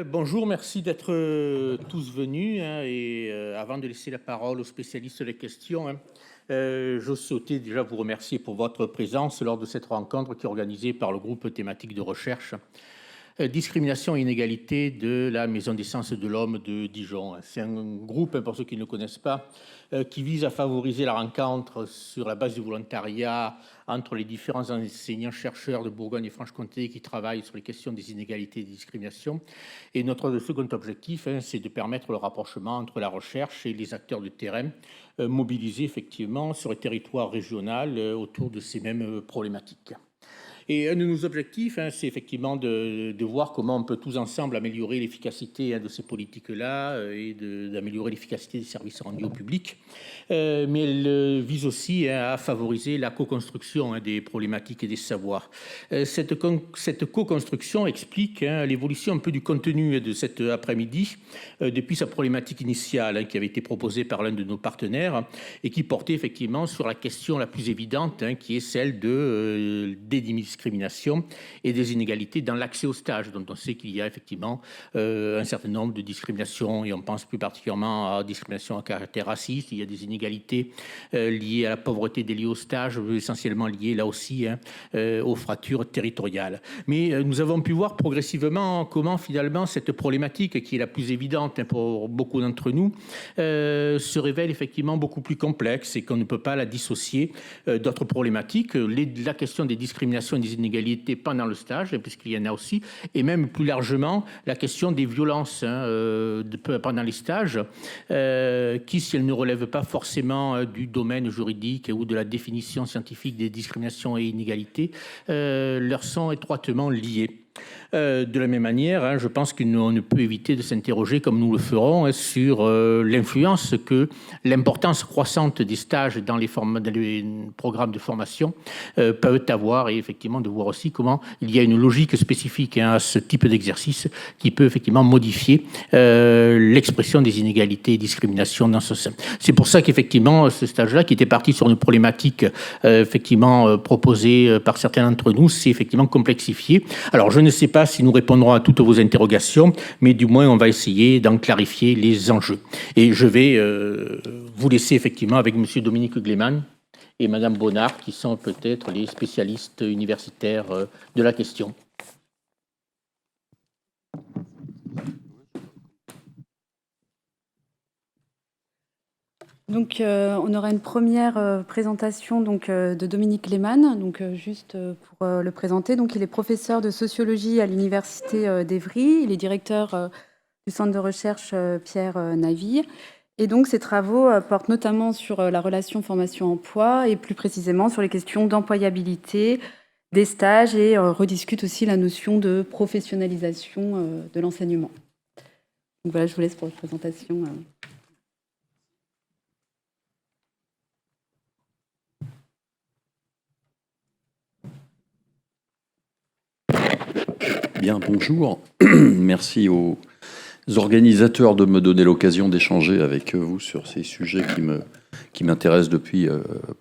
Bonjour, merci d'être tous venus. Avant de laisser la parole aux spécialistes des questions, je souhaitais déjà vous remercier pour votre présence lors de cette rencontre qui est organisée par le groupe thématique de recherche Discrimination et inégalité de la Maison des sciences de l'homme de Dijon. C'est un groupe, pour ceux qui ne le connaissent pas, qui vise à favoriser la rencontre sur la base du volontariat entre les différents enseignants-chercheurs de Bourgogne et Franche-Comté qui travaillent sur les questions des inégalités et des discriminations. Et notre second objectif, c'est de permettre le rapprochement entre la recherche et les acteurs de terrain mobilisés effectivement sur le territoire régional autour de ces mêmes problématiques. Et un de nos objectifs, c'est effectivement de voir comment on peut tous ensemble améliorer l'efficacité de ces politiques-là et d'améliorer l'efficacité des services rendus au public. Mais elle vise aussi à favoriser la co-construction des problématiques et des savoirs. Cette co-construction explique l'évolution un peu du contenu de cet après-midi depuis sa problématique initiale qui avait été proposée par l'un de nos partenaires et qui portait effectivement sur la question la plus évidente qui est celle des discriminations et des inégalités dans l'accès au stage, dont on sait qu'il y a effectivement un certain nombre de discriminations, et on pense plus particulièrement à discrimination à caractère raciste. Il y a des inégalités liées à la pauvreté des liés au stage, essentiellement liées là aussi aux fractures territoriales. Mais nous avons pu voir progressivement comment finalement cette problématique, qui est la plus évidente pour beaucoup d'entre nous, se révèle effectivement beaucoup plus complexe et qu'on ne peut pas la dissocier d'autres problématiques. La question des discriminations et des inégalités pendant le stage, puisqu'il y en a aussi, et même plus largement la question des violences pendant les stages, qui, si elles ne relèvent pas forcément du domaine juridique ou de la définition scientifique des discriminations et inégalités, leur sont étroitement liées. De la même manière, je pense qu'on ne peut éviter de s'interroger, comme nous le ferons, sur l'influence que l'importance croissante des stages dans les programmes de formation peuvent avoir, et effectivement de voir aussi comment il y a une logique spécifique à ce type d'exercice qui peut effectivement modifier l'expression des inégalités et discriminations dans ce sein. C'est pour ça qu'effectivement ce stage-là, qui était parti sur une problématique effectivement proposée par certains d'entre nous, s'est effectivement complexifié. Alors je ne sais pas si nous répondrons à toutes vos interrogations, mais du moins on va essayer d'en clarifier les enjeux. Et je vais vous laisser effectivement avec M. Dominique Gleeman et Mme Bonnard, qui sont peut-être les spécialistes universitaires de la question. Donc, on aura une première présentation de Dominique Gleeman, juste pour le présenter. Donc, il est professeur de sociologie à l'université d'Évry. Il est directeur du centre de recherche Pierre Naville. Et donc, ses travaux portent notamment sur la relation formation-emploi et plus précisément sur les questions d'employabilité des stages et rediscute aussi la notion de professionnalisation de l'enseignement. Donc voilà, je vous laisse pour la présentation. Bien, bonjour. Merci aux organisateurs de me donner l'occasion d'échanger avec vous sur ces sujets qui m'intéressent depuis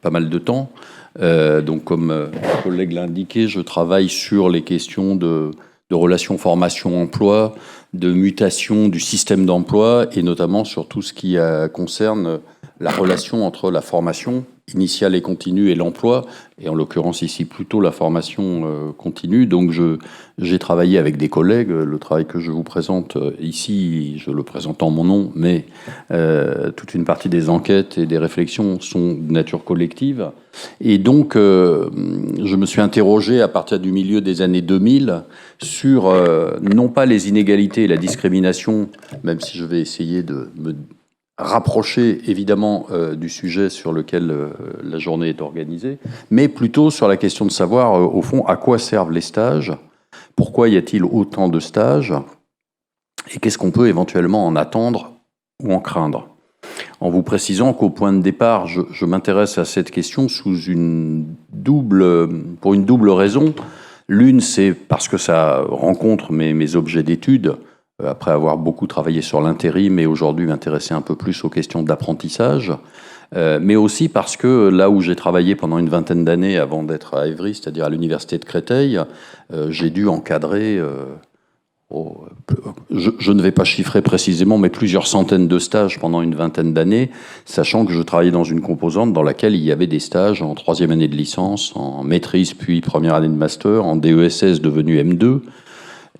pas mal de temps. Donc, comme mon collègue l'a indiqué, je travaille sur les questions de relations formation-emploi, de mutation du système d'emploi et notamment sur tout ce qui concerne la relation entre la formation initiale et continue et l'emploi, et en l'occurrence ici plutôt la formation continue. Donc j'ai travaillé avec des collègues. Le travail que je vous présente ici, je le présente en mon nom, mais toute une partie des enquêtes et des réflexions sont de nature collective. Et donc je me suis interrogé à partir du milieu des années 2000 sur non pas les inégalités et la discrimination, même si je vais essayer de me rapprocher évidemment du sujet sur lequel la journée est organisée, mais plutôt sur la question de savoir au fond à quoi servent les stages, pourquoi y a-t-il autant de stages et qu'est-ce qu'on peut éventuellement en attendre ou en craindre. En vous précisant qu'au point de départ, je m'intéresse à cette question pour une double raison. L'une, c'est parce que ça rencontre mes objets d'études, après avoir beaucoup travaillé sur l'intérim et aujourd'hui m'intéresser un peu plus aux questions d'apprentissage, mais aussi parce que là où j'ai travaillé pendant une vingtaine d'années avant d'être à Évry, c'est-à-dire à l'université de Créteil, j'ai dû encadrer je ne vais pas chiffrer précisément, mais plusieurs centaines de stages pendant une vingtaine d'années, sachant que je travaillais dans une composante dans laquelle il y avait des stages en 3e année de licence, en maîtrise, puis 1re année de master, en DESS devenu M2,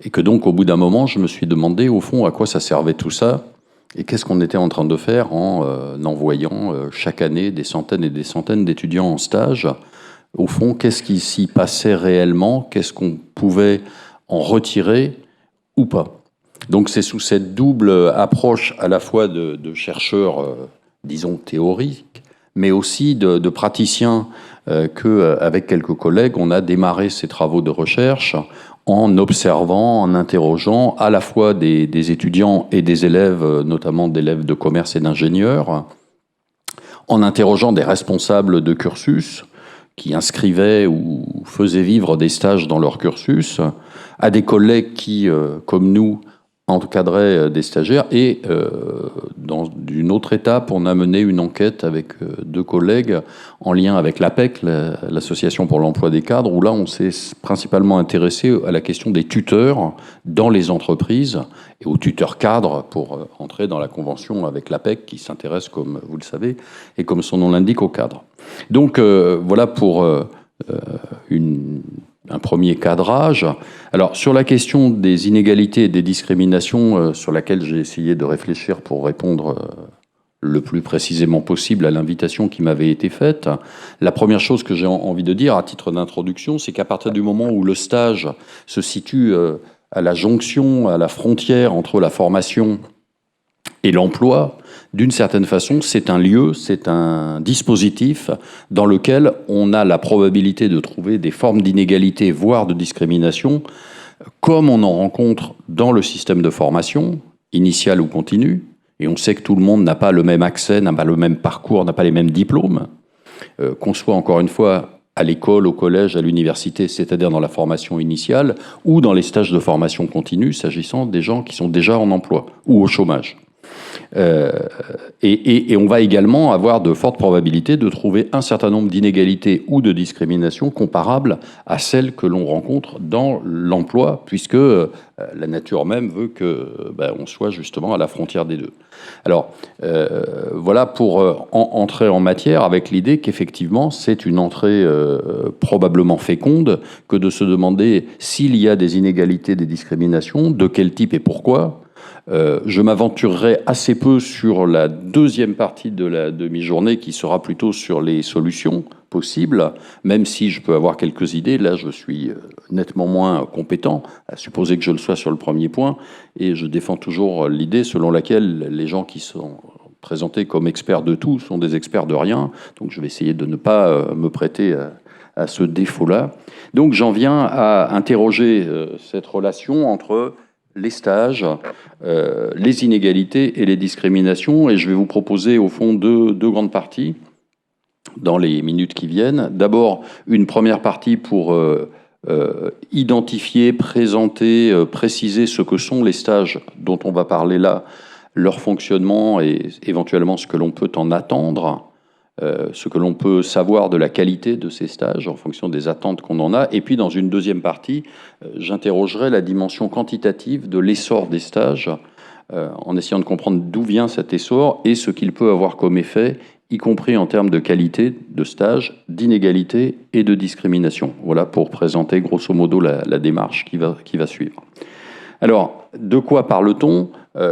et que donc, au bout d'un moment, je me suis demandé, au fond, à quoi ça servait tout ça, et qu'est-ce qu'on était en train de faire en envoyant chaque année des centaines et des centaines d'étudiants en stage. Au fond, qu'est-ce qui s'y passait réellement, qu'est-ce qu'on pouvait en retirer ou pas. Donc c'est sous cette double approche à la fois de chercheurs, disons, théoriques, mais aussi de praticiens qu'avec quelques collègues, on a démarré ces travaux de recherche en observant, en interrogeant à la fois des étudiants et des élèves, notamment d'élèves de commerce et d'ingénieurs, en interrogeant des responsables de cursus qui inscrivaient ou faisaient vivre des stages dans leur cursus, à des collègues qui, comme nous, encadraient des stagiaires. Et dans une autre étape, on a mené une enquête avec 2 collègues en lien avec l'APEC, l'Association pour l'emploi des cadres, où là, on s'est principalement intéressé à la question des tuteurs dans les entreprises et aux tuteurs cadres pour entrer dans la convention avec l'APEC qui s'intéresse, comme vous le savez, et comme son nom l'indique, aux cadres. Donc voilà pour un premier cadrage. Alors, sur la question des inégalités et des discriminations, sur laquelle j'ai essayé de réfléchir pour répondre le plus précisément possible à l'invitation qui m'avait été faite, la première chose que j'ai envie de dire à titre d'introduction, c'est qu'à partir du moment où le stage se situe à la jonction, à la frontière entre la formation et l'emploi, d'une certaine façon, c'est un lieu, c'est un dispositif dans lequel on a la probabilité de trouver des formes d'inégalité, voire de discrimination, comme on en rencontre dans le système de formation, initiale ou continue. Et on sait que tout le monde n'a pas le même accès, n'a pas le même parcours, n'a pas les mêmes diplômes. Qu'on soit encore une fois à l'école, au collège, à l'université, c'est-à-dire dans la formation initiale, ou dans les stages de formation continue, s'agissant des gens qui sont déjà en emploi ou au chômage. Et on va également avoir de fortes probabilités de trouver un certain nombre d'inégalités ou de discriminations comparables à celles que l'on rencontre dans l'emploi, puisque la nature même veut que on soit justement à la frontière des deux. Alors, voilà pour entrer en matière avec l'idée qu'effectivement, c'est une entrée probablement féconde que de se demander s'il y a des inégalités, des discriminations, de quel type et pourquoi. Je m'aventurerai assez peu sur la deuxième partie de la demi-journée qui sera plutôt sur les solutions possibles, même si je peux avoir quelques idées. Là, je suis nettement moins compétent, à supposer que je le sois sur le premier point, et je défends toujours l'idée selon laquelle les gens qui sont présentés comme experts de tout sont des experts de rien. Donc je vais essayer de ne pas me prêter à ce défaut-là. Donc j'en viens à interroger cette relation entre les stages, les inégalités et les discriminations. Et je vais vous proposer au fond deux grandes parties dans les minutes qui viennent. D'abord, une première partie pour identifier, présenter, préciser ce que sont les stages dont on va parler là, leur fonctionnement et éventuellement ce que l'on peut en attendre, ce que l'on peut savoir de la qualité de ces stages en fonction des attentes qu'on en a. Et puis, dans une deuxième partie, j'interrogerai la dimension quantitative de l'essor des stages en essayant de comprendre d'où vient cet essor et ce qu'il peut avoir comme effet, y compris en termes de qualité de stage, d'inégalité et de discrimination. Voilà pour présenter grosso modo la démarche qui va suivre. Alors, de quoi parle-t-on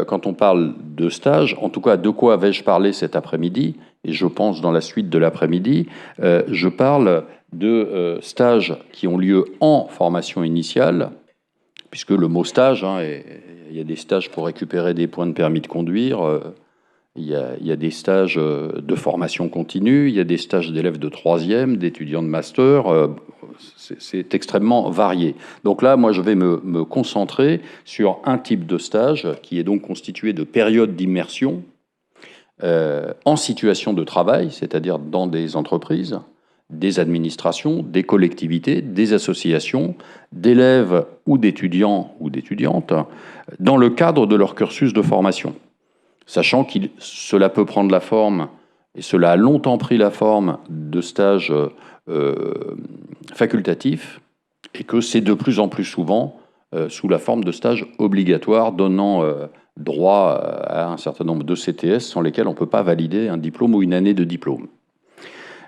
quand on parle de stage? En tout cas, de quoi vais-je parler cet après-midi? Et je pense dans la suite de l'après-midi, je parle de stages qui ont lieu en formation initiale, puisque le mot stage, il y a des stages pour récupérer des points de permis de conduire, il y a des stages de formation continue, il y a des stages d'élèves de 3e, d'étudiants de master, c'est extrêmement varié. Donc là, moi, je vais me concentrer sur un type de stage qui est donc constitué de périodes d'immersion en situation de travail, c'est-à-dire dans des entreprises, des administrations, des collectivités, des associations, d'élèves ou d'étudiants ou d'étudiantes, dans le cadre de leur cursus de formation. Sachant que cela peut prendre la forme, et cela a longtemps pris la forme, de stages facultatifs, et que c'est de plus en plus souvent sous la forme de stages obligatoires donnant droit à un certain nombre de CTS sans lesquels on ne peut pas valider un diplôme ou une année de diplôme.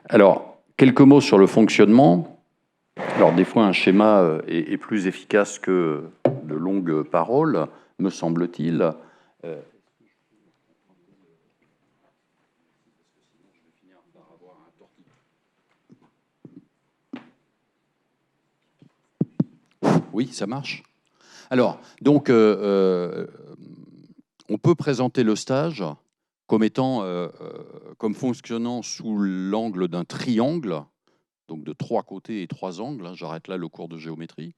Alors, quelques mots sur le fonctionnement. Alors, des fois, un schéma est plus efficace que de longues paroles, me semble-t-il. Oui, ça marche. Alors, donc, on peut présenter le stage comme étant, comme fonctionnant sous l'angle d'un triangle, donc de 3 côtés et 3 angles, hein, j'arrête là le cours de géométrie,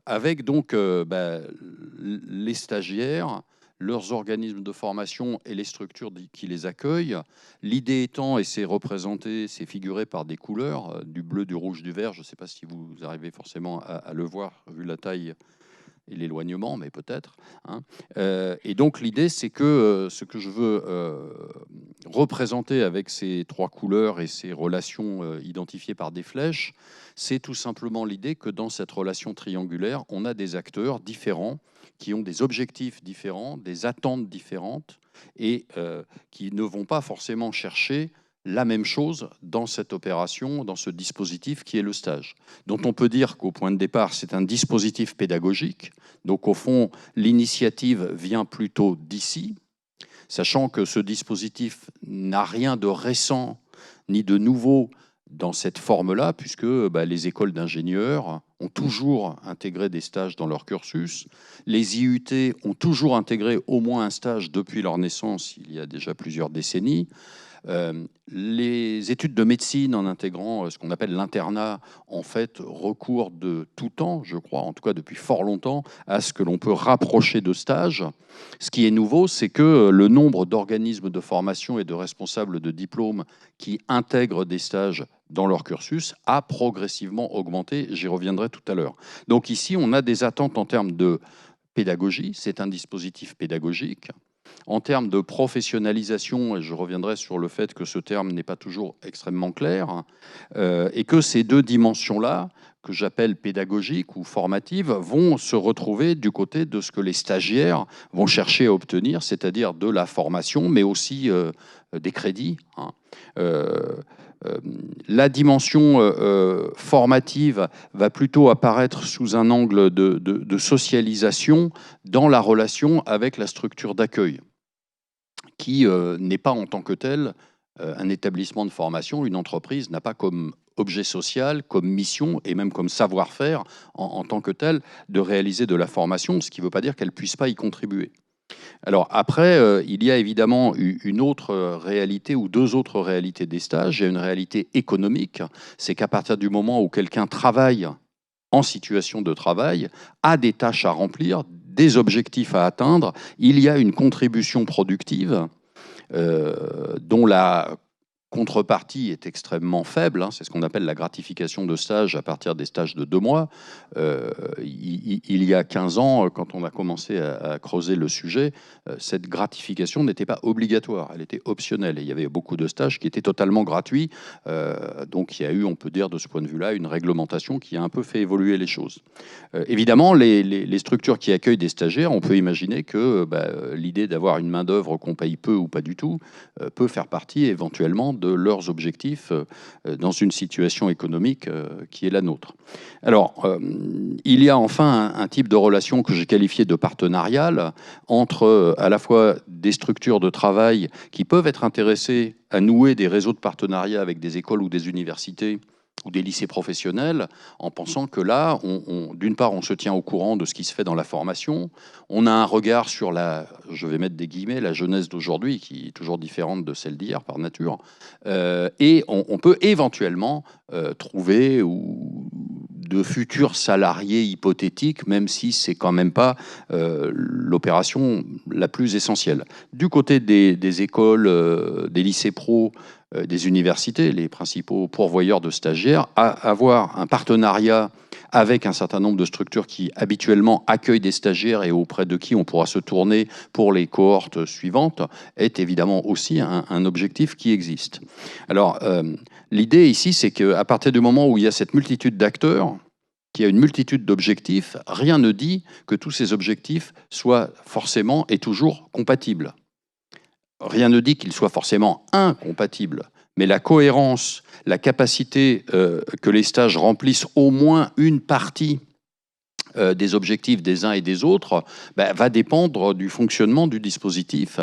avec donc les stagiaires, leurs organismes de formation et les structures qui les accueillent. L'idée étant, et c'est représenté, c'est figuré par des couleurs, du bleu, du rouge, du vert, je ne sais pas si vous arrivez forcément à le voir, vu la taille et l'éloignement, mais peut-être. Hein. Et donc l'idée, c'est que ce que je veux représenter avec ces 3 couleurs et ces relations identifiées par des flèches, c'est tout simplement l'idée que dans cette relation triangulaire, on a des acteurs différents qui ont des objectifs différents, des attentes différentes et qui ne vont pas forcément chercher la même chose dans cette opération, dans ce dispositif qui est le stage, dont on peut dire qu'au point de départ, c'est un dispositif pédagogique. Donc, au fond, l'initiative vient plutôt d'ici, sachant que ce dispositif n'a rien de récent ni de nouveau dans cette forme-là, puisque les écoles d'ingénieurs ont toujours intégré des stages dans leur cursus. Les IUT ont toujours intégré au moins un stage depuis leur naissance, il y a déjà plusieurs décennies. Les études de médecine, en intégrant ce qu'on appelle l'internat, en fait, recourent de tout temps, je crois, en tout cas depuis fort longtemps, à ce que l'on peut rapprocher de stages. Ce qui est nouveau, c'est que le nombre d'organismes de formation et de responsables de diplôme qui intègrent des stages dans leur cursus a progressivement augmenté. J'y reviendrai tout à l'heure. Donc ici, on a des attentes en termes de pédagogie. C'est un dispositif pédagogique. En termes de professionnalisation, et je reviendrai sur le fait que ce terme n'est pas toujours extrêmement clair, et que ces deux dimensions-là, que j'appelle pédagogiques ou formatives, vont se retrouver du côté de ce que les stagiaires vont chercher à obtenir, c'est-à-dire de la formation, mais aussi des crédits. Hein. La dimension formative va plutôt apparaître sous un angle de socialisation dans la relation avec la structure d'accueil, qui n'est pas en tant que tel un établissement de formation. Une entreprise n'a pas comme objet social, comme mission et même comme savoir-faire en tant que tel de réaliser de la formation, ce qui ne veut pas dire qu'elle ne puisse pas y contribuer. Alors après, il y a évidemment une autre réalité ou deux autres réalités des stages. Il y a une réalité économique, c'est qu'à partir du moment où quelqu'un travaille en situation de travail, a des tâches à remplir, des objectifs à atteindre, il y a une contribution productive dont la contrepartie est extrêmement faible, hein, c'est ce qu'on appelle la gratification de stage à partir des stages de 2 mois. Il y a 15 ans, quand on a commencé à creuser le sujet, cette gratification n'était pas obligatoire, elle était optionnelle. Et il y avait beaucoup de stages qui étaient totalement gratuits. Donc il y a eu, on peut dire de ce point de vue-là, une réglementation qui a un peu fait évoluer les choses. Évidemment, les structures qui accueillent des stagiaires, on peut imaginer que l'idée d'avoir une main-d'œuvre qu'on paye peu ou pas du tout peut faire partie éventuellement de leurs objectifs dans une situation économique qui est la nôtre. Alors, il y a enfin un type de relation que j'ai qualifié de partenariale entre à la fois des structures de travail qui peuvent être intéressées à nouer des réseaux de partenariat avec des écoles ou des universités ou des lycées professionnels, en pensant que là, d'une part, on se tient au courant de ce qui se fait dans la formation, on a un regard sur la, je vais mettre des guillemets, la jeunesse d'aujourd'hui, qui est toujours différente de celle d'hier par nature, et on peut éventuellement trouver de futurs salariés hypothétiques, même si c'est quand même pas l'opération la plus essentielle. Du côté des écoles, des lycées pro, des universités, les principaux pourvoyeurs de stagiaires, à avoir un partenariat avec un certain nombre de structures qui habituellement accueillent des stagiaires et auprès de qui on pourra se tourner pour les cohortes suivantes, est évidemment aussi un objectif qui existe. Alors, l'idée ici, c'est qu'à partir du moment où il y a cette multitude d'acteurs qu'il y a une multitude d'objectifs, rien ne dit que tous ces objectifs soient forcément et toujours compatibles. Rien ne dit qu'ils soient forcément incompatibles, mais la cohérence, la capacité que les stages remplissent au moins une partie des objectifs des uns et des autres va dépendre du fonctionnement du dispositif.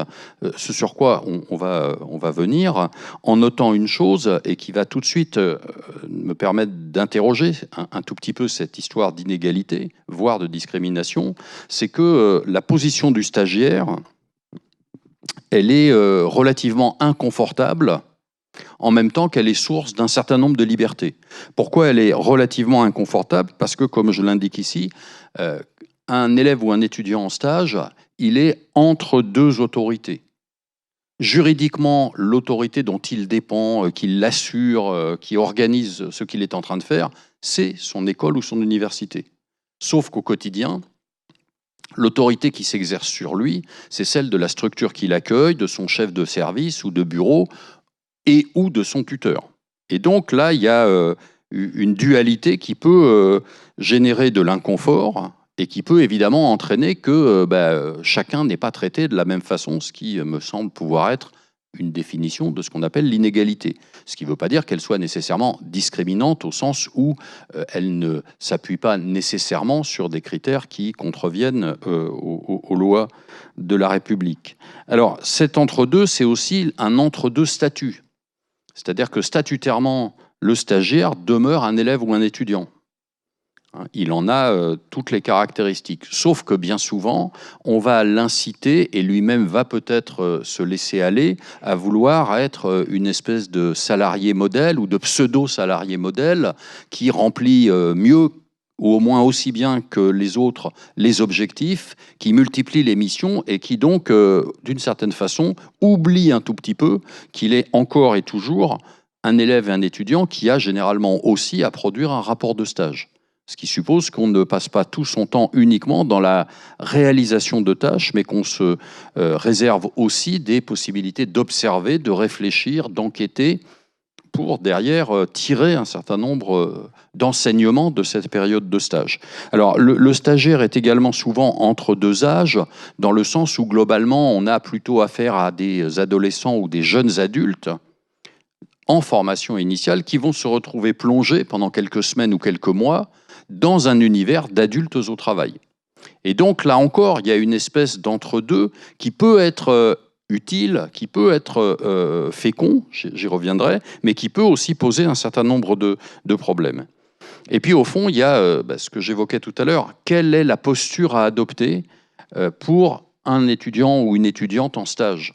Ce sur quoi on va venir en notant une chose et qui va tout de suite me permettre d'interroger un tout petit peu cette histoire d'inégalité, voire de discrimination, c'est que la position du stagiaire, elle est relativement inconfortable en même temps qu'elle est source d'un certain nombre de libertés. Pourquoi elle est relativement inconfortable? Parce que, comme je l'indique ici, un élève ou un étudiant en stage, il est entre deux autorités. Juridiquement, l'autorité dont il dépend, qui l'assure, qui organise ce qu'il est en train de faire, c'est son école ou son université. Sauf qu'au quotidien, l'autorité qui s'exerce sur lui, c'est celle de la structure qui l'accueille, de son chef de service ou de bureau, et ou de son tuteur. Et donc là, il y a une dualité qui peut générer de l'inconfort et qui peut évidemment entraîner que chacun n'est pas traité de la même façon, ce qui me semble pouvoir être une définition de ce qu'on appelle l'inégalité. Ce qui ne veut pas dire qu'elle soit nécessairement discriminante au sens où elle ne s'appuie pas nécessairement sur des critères qui contreviennent aux lois de la République. Alors, cet entre-deux, c'est aussi un entre-deux statut. C'est-à-dire que statutairement, le stagiaire demeure un élève ou un étudiant. Il en a toutes les caractéristiques. Sauf que bien souvent, on va l'inciter, et lui-même va peut-être se laisser aller, à vouloir être une espèce de salarié modèle ou de pseudo-salarié modèle qui remplit mieux ou au moins aussi bien que les autres les objectifs, qui multiplie les missions et qui donc, d'une certaine façon, oublie un tout petit peu qu'il est encore et toujours un élève et un étudiant qui a généralement aussi à produire un rapport de stage. Ce qui suppose qu'on ne passe pas tout son temps uniquement dans la réalisation de tâches, mais qu'on se réserve aussi des possibilités d'observer, de réfléchir, d'enquêter, pour derrière tirer un certain nombre d'enseignements de cette période de stage. Alors, le stagiaire est également souvent entre deux âges, dans le sens où globalement, on a plutôt affaire à des adolescents ou des jeunes adultes en formation initiale qui vont se retrouver plongés pendant quelques semaines ou quelques mois dans un univers d'adultes au travail. Et donc, là encore, il y a une espèce d'entre-deux qui peut être utile, qui peut être fécond, j'y reviendrai, mais qui peut aussi poser un certain nombre de problèmes. Et puis au fond, il y a ce que j'évoquais tout à l'heure, quelle est la posture à adopter pour un étudiant ou une étudiante en stage?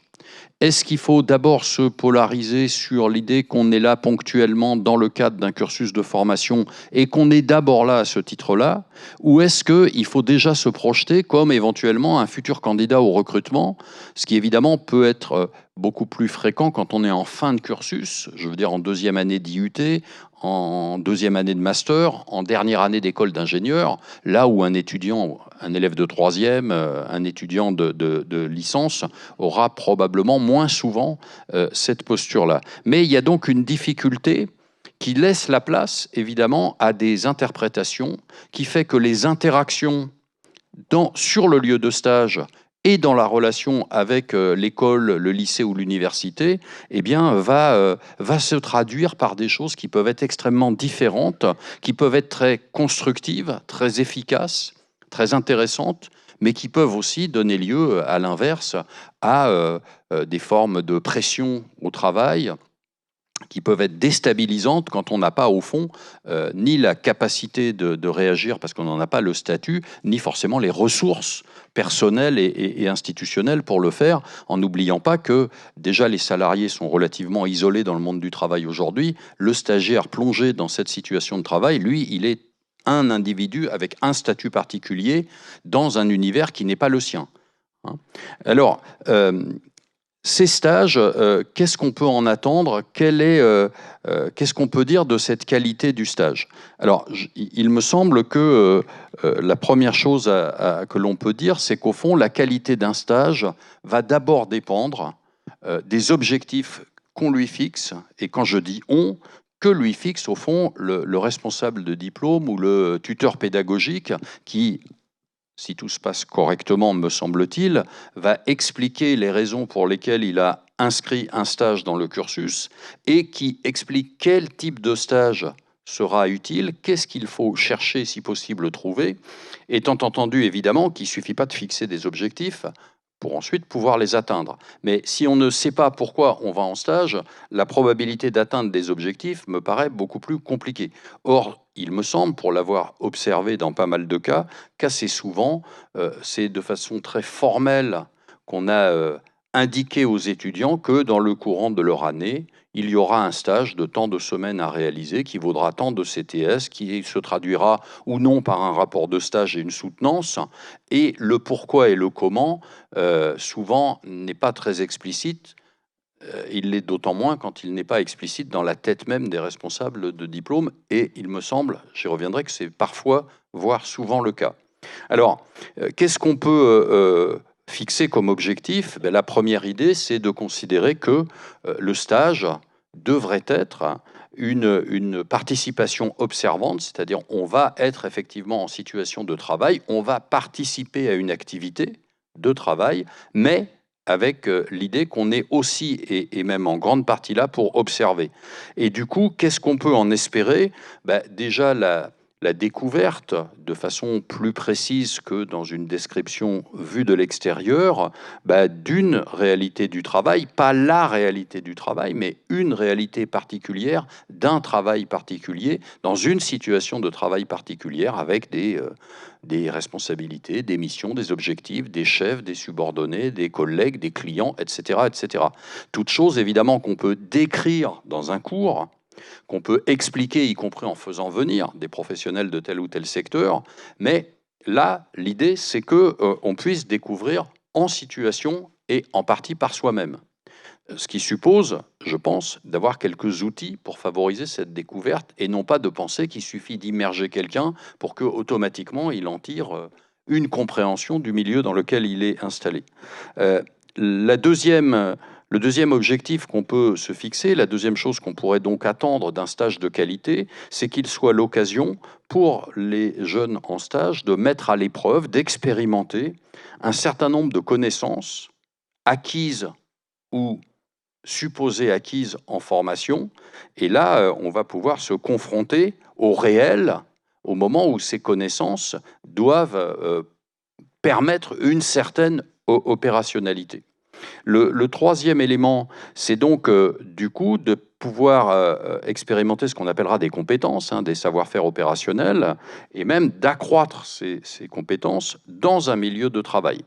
Est-ce qu'il faut d'abord se polariser sur l'idée qu'on est là ponctuellement dans le cadre d'un cursus de formation et qu'on est d'abord là à ce titre-là? Ou est-ce qu'il faut déjà se projeter comme éventuellement un futur candidat au recrutement, ce qui évidemment peut être beaucoup plus fréquent quand on est en fin de cursus, je veux dire en deuxième année d'IUT, en deuxième année de master, en dernière année d'école d'ingénieur, là où un étudiant, un élève de troisième, un étudiant de licence aura probablement moins souvent cette posture-là. Mais il y a donc une difficulté qui laisse la place, évidemment, à des interprétations, qui fait que les interactions sur le lieu de stage et dans la relation avec l'école, le lycée ou l'université, eh bien, va se traduire par des choses qui peuvent être extrêmement différentes, qui peuvent être très constructives, très efficaces, très intéressantes, mais qui peuvent aussi donner lieu, à l'inverse, à des formes de pression au travail, qui peuvent être déstabilisantes quand on n'a pas, au fond, ni la capacité de réagir parce qu'on n'en a pas le statut, ni forcément les ressources personnelles et institutionnelles pour le faire, en n'oubliant pas que déjà les salariés sont relativement isolés dans le monde du travail aujourd'hui. Le stagiaire plongé dans cette situation de travail, lui, il est un individu avec un statut particulier dans un univers qui n'est pas le sien. Alors, ces stages, qu'est-ce qu'on peut en attendre? Qu'est-ce qu'on peut dire de cette qualité du stage? Alors, il me semble que la première chose que l'on peut dire, c'est qu'au fond, la qualité d'un stage va d'abord dépendre des objectifs qu'on lui fixe. Et quand je dis « on », que lui fixe au fond le responsable de diplôme ou le tuteur pédagogique qui, si tout se passe correctement, me semble-t-il, va expliquer les raisons pour lesquelles il a inscrit un stage dans le cursus et qui explique quel type de stage sera utile, qu'est-ce qu'il faut chercher, si possible, trouver, étant entendu, évidemment, qu'il ne suffit pas de fixer des objectifs pour ensuite pouvoir les atteindre. Mais si on ne sait pas pourquoi on va en stage, la probabilité d'atteindre des objectifs me paraît beaucoup plus compliquée. Or, il me semble, pour l'avoir observé dans pas mal de cas, qu'assez souvent, c'est de façon très formelle qu'on a indiqué aux étudiants que dans le courant de leur année, il y aura un stage de tant de semaines à réaliser qui vaudra tant de CTS, qui se traduira ou non par un rapport de stage et une soutenance. Et le pourquoi et le comment, souvent, n'est pas très explicite. Il l'est d'autant moins quand il n'est pas explicite dans la tête même des responsables de diplôme. Et il me semble, j'y reviendrai, que c'est parfois, voire souvent le cas. Alors, qu'est-ce qu'on peut fixer comme objectif? La première idée, c'est de considérer que le stage devrait être une participation observante, c'est-à-dire on va être effectivement en situation de travail, on va participer à une activité de travail, mais avec l'idée qu'on est aussi, et même en grande partie là, pour observer. Et du coup, qu'est-ce qu'on peut en espérer? Déjà, la découverte, de façon plus précise que dans une description vue de l'extérieur, d'une réalité du travail, pas la réalité du travail, mais une réalité particulière d'un travail particulier, dans une situation de travail particulière, avec des responsabilités, des missions, des objectifs, des chefs, des subordonnés, des collègues, des clients, etc., etc. Toutes choses, évidemment, qu'on peut décrire dans un cours, qu'on peut expliquer, y compris en faisant venir des professionnels de tel ou tel secteur. Mais là, l'idée, c'est qu'on puisse découvrir en situation et en partie par soi-même. Ce qui suppose, je pense, d'avoir quelques outils pour favoriser cette découverte et non pas de penser qu'il suffit d'immerger quelqu'un pour que automatiquement il en tire une compréhension du milieu dans lequel il est installé. Le deuxième objectif qu'on peut se fixer, la deuxième chose qu'on pourrait donc attendre d'un stage de qualité, c'est qu'il soit l'occasion pour les jeunes en stage de mettre à l'épreuve, d'expérimenter un certain nombre de connaissances acquises ou supposées acquises en formation. Et là, on va pouvoir se confronter au réel au moment où ces connaissances doivent permettre une certaine opérationnalité. Le troisième élément, c'est donc du coup de pouvoir expérimenter ce qu'on appellera des compétences, des savoir-faire opérationnels, et même d'accroître ces compétences dans un milieu de travail,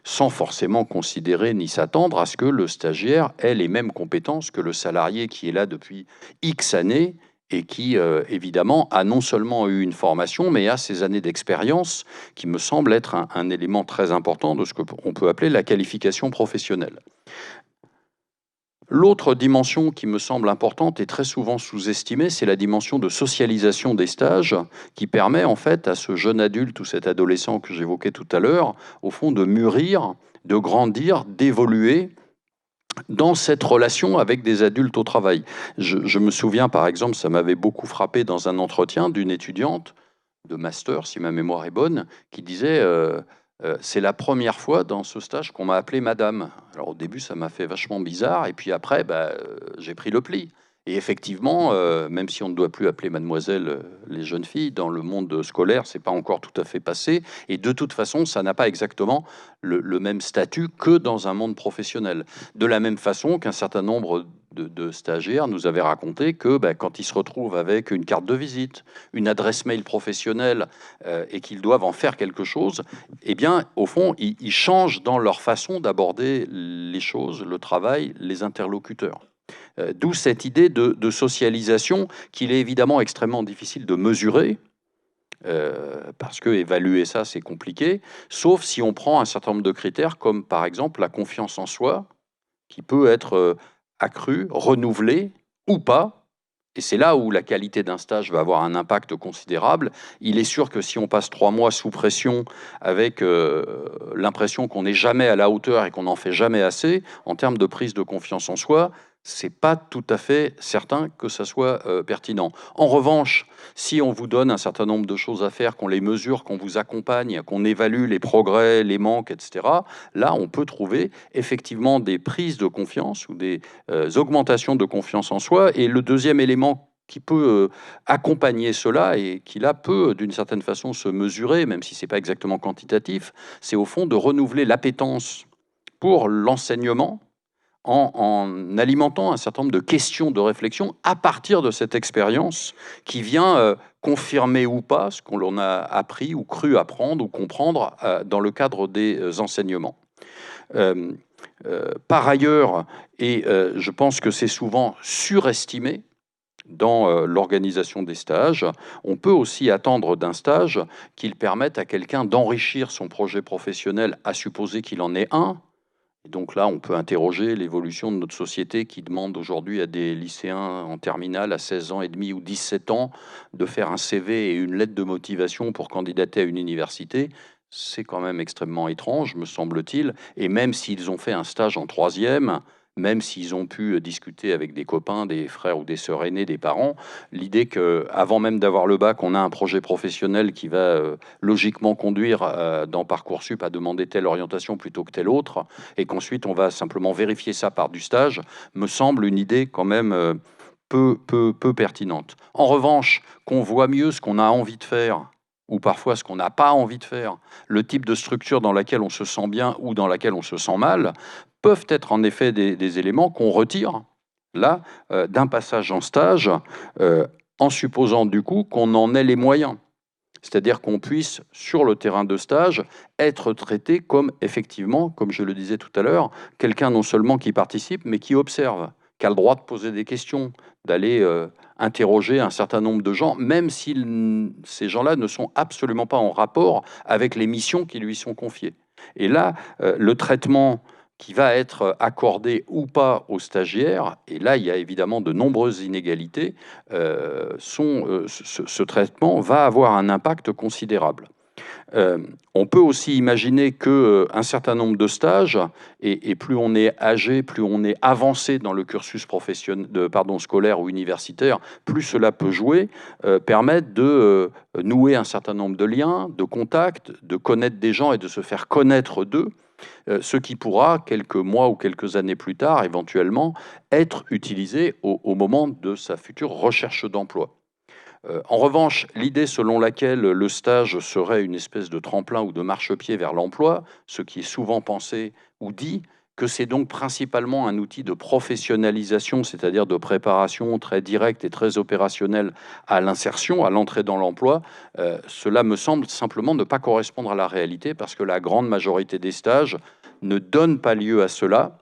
sans forcément considérer ni s'attendre à ce que le stagiaire ait les mêmes compétences que le salarié qui est là depuis X années et qui, évidemment, a non seulement eu une formation, mais a ces années d'expérience qui me semble être un élément très important de ce qu'on peut appeler la qualification professionnelle. L'autre dimension qui me semble importante et très souvent sous-estimée, c'est la dimension de socialisation des stages qui permet en fait à ce jeune adulte ou cet adolescent que j'évoquais tout à l'heure, au fond, de mûrir, de grandir, d'évoluer dans cette relation avec des adultes au travail. Je me souviens, par exemple, ça m'avait beaucoup frappé dans un entretien d'une étudiante de master, si ma mémoire est bonne, qui disait c'est la première fois dans ce stage qu'on m'a appelé madame. Alors au début, ça m'a fait vachement bizarre, et puis après, j'ai pris le pli. Et effectivement, même si on ne doit plus appeler mademoiselle les jeunes filles, dans le monde scolaire, c'est pas encore tout à fait passé. Et de toute façon, ça n'a pas exactement le même statut que dans un monde professionnel. De la même façon qu'un certain nombre de stagiaires nous avaient raconté que quand ils se retrouvent avec une carte de visite, une adresse mail professionnelle et qu'ils doivent en faire quelque chose, eh bien, au fond, ils changent dans leur façon d'aborder les choses, le travail, les interlocuteurs. D'où cette idée de socialisation qu'il est évidemment extrêmement difficile de mesurer, parce que évaluer ça, c'est compliqué, sauf si on prend un certain nombre de critères, comme par exemple la confiance en soi, qui peut être accrue, renouvelée ou pas. Et c'est là où la qualité d'un stage va avoir un impact considérable. Il est sûr que si on passe 3 mois sous pression avec l'impression qu'on n'est jamais à la hauteur et qu'on n'en fait jamais assez, en termes de prise de confiance en soi, c'est pas tout à fait certain que ça soit pertinent. En revanche, si on vous donne un certain nombre de choses à faire, qu'on les mesure, qu'on vous accompagne, qu'on évalue les progrès, les manques, etc., là, on peut trouver effectivement des prises de confiance ou des augmentations de confiance en soi. Et le deuxième élément qui peut accompagner cela et qui, là, peut, d'une certaine façon, se mesurer, même si c'est pas exactement quantitatif, c'est au fond de renouveler l'appétence pour l'enseignement, en alimentant un certain nombre de questions de réflexion à partir de cette expérience qui vient confirmer ou pas ce qu'on l'on a appris ou cru apprendre ou comprendre dans le cadre des enseignements. Par ailleurs, et je pense que c'est souvent surestimé dans l'organisation des stages, on peut aussi attendre d'un stage qu'il permette à quelqu'un d'enrichir son projet professionnel, à supposer qu'il en ait un. Et donc là, on peut interroger l'évolution de notre société qui demande aujourd'hui à des lycéens en terminale à 16 ans et demi ou 17 ans de faire un CV et une lettre de motivation pour candidater à une université. C'est quand même extrêmement étrange, me semble-t-il. Et même s'ils ont fait un stage en troisième, même s'ils ont pu discuter avec des copains, des frères ou des sœurs aînés, des parents, l'idée qu'avant même d'avoir le bac, on a un projet professionnel qui va logiquement conduire dans Parcoursup à demander telle orientation plutôt que telle autre, et qu'ensuite on va simplement vérifier ça par du stage, me semble une idée quand même peu pertinente. En revanche, qu'on voit mieux ce qu'on a envie de faire, ou parfois ce qu'on n'a pas envie de faire, le type de structure dans laquelle on se sent bien ou dans laquelle on se sent mal, peuvent être en effet des éléments qu'on retire, là, d'un passage en stage, en supposant du coup qu'on en ait les moyens. C'est-à-dire qu'on puisse, sur le terrain de stage, être traité comme, effectivement, comme je le disais tout à l'heure, quelqu'un non seulement qui participe, mais qui observe, qui a le droit de poser des questions, d'aller interroger un certain nombre de gens, même si ces gens-là ne sont absolument pas en rapport avec les missions qui lui sont confiées. Et là, le traitement qui va être accordé ou pas aux stagiaires, et là il y a évidemment de nombreuses inégalités, ce traitement va avoir un impact considérable. On peut aussi imaginer qu'un certain nombre de stages, et plus on est âgé, plus on est avancé dans le cursus scolaire ou universitaire, plus cela peut jouer, permettre de nouer un certain nombre de liens, de contacts, de connaître des gens et de se faire connaître d'eux, ce qui pourra, quelques mois ou quelques années plus tard, éventuellement, être utilisé au moment de sa future recherche d'emploi. En revanche, l'idée selon laquelle le stage serait une espèce de tremplin ou de marchepied vers l'emploi, ce qui est souvent pensé ou dit, que c'est donc principalement un outil de professionnalisation, c'est-à-dire de préparation très directe et très opérationnelle à l'insertion, à l'entrée dans l'emploi, cela me semble simplement ne pas correspondre à la réalité, parce que la grande majorité des stages ne donnent pas lieu à cela,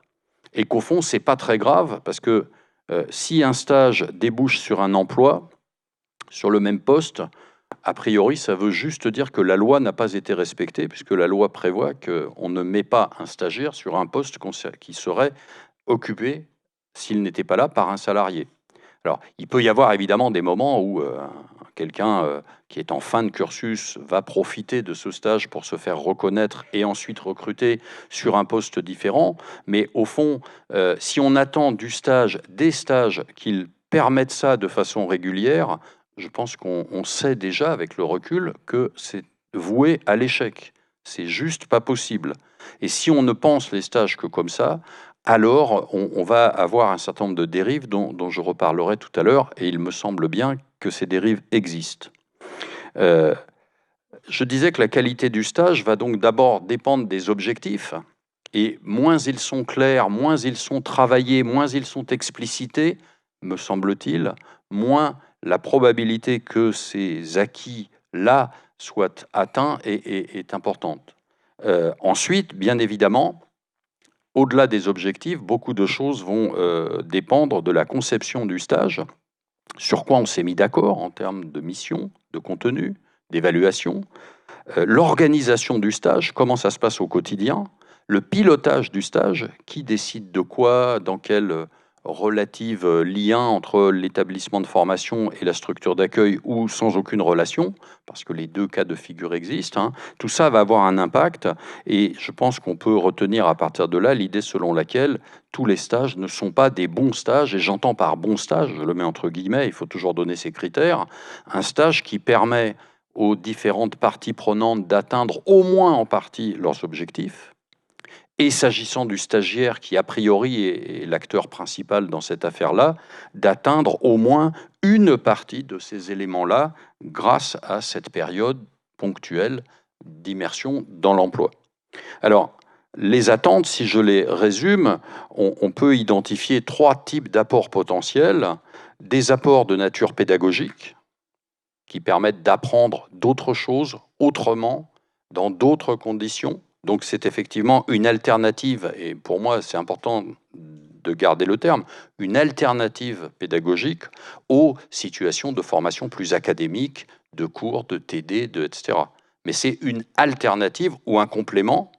et qu'au fond, c'est pas très grave, parce que si un stage débouche sur un emploi, sur le même poste, a priori, ça veut juste dire que la loi n'a pas été respectée, puisque la loi prévoit qu'on ne met pas un stagiaire sur un poste qui serait occupé, s'il n'était pas là, par un salarié. Alors, il peut y avoir évidemment des moments où quelqu'un qui est en fin de cursus va profiter de ce stage pour se faire reconnaître et ensuite recruter sur un poste différent. Mais au fond, si on attend du stage, des stages qu'ils permettent ça de façon régulière, je pense qu'on sait déjà, avec le recul, que c'est voué à l'échec. C'est juste pas possible. Et si on ne pense les stages que comme ça, alors on va avoir un certain nombre de dérives dont je reparlerai tout à l'heure, et il me semble bien que ces dérives existent. Je disais que la qualité du stage va donc d'abord dépendre des objectifs, et moins ils sont clairs, moins ils sont travaillés, moins ils sont explicités, me semble-t-il, moins la probabilité que ces acquis-là soient atteints est importante. Ensuite, bien évidemment, au-delà des objectifs, beaucoup de choses vont dépendre de la conception du stage, sur quoi on s'est mis d'accord en termes de mission, de contenu, d'évaluation, l'organisation du stage, comment ça se passe au quotidien, le pilotage du stage, qui décide de quoi, dans quelle relative lien entre l'établissement de formation et la structure d'accueil ou sans aucune relation, parce que les deux cas de figure existent, hein, tout ça va avoir un impact et je pense qu'on peut retenir à partir de là l'idée selon laquelle tous les stages ne sont pas des bons stages, et j'entends par bon stage, je le mets entre guillemets, il faut toujours donner ses critères, un stage qui permet aux différentes parties prenantes d'atteindre au moins en partie leurs objectifs. Et s'agissant du stagiaire qui, a priori, est l'acteur principal dans cette affaire-là, d'atteindre au moins une partie de ces éléments-là grâce à cette période ponctuelle d'immersion dans l'emploi. Alors, les attentes, si je les résume, on peut identifier 3 types d'apports potentiels. Des apports de nature pédagogique, qui permettent d'apprendre d'autres choses autrement, dans d'autres conditions. Donc c'est effectivement une alternative, et pour moi c'est important de garder le terme, une alternative pédagogique aux situations de formation plus académique, de cours, de TD, etc. Mais c'est une alternative ou un complément,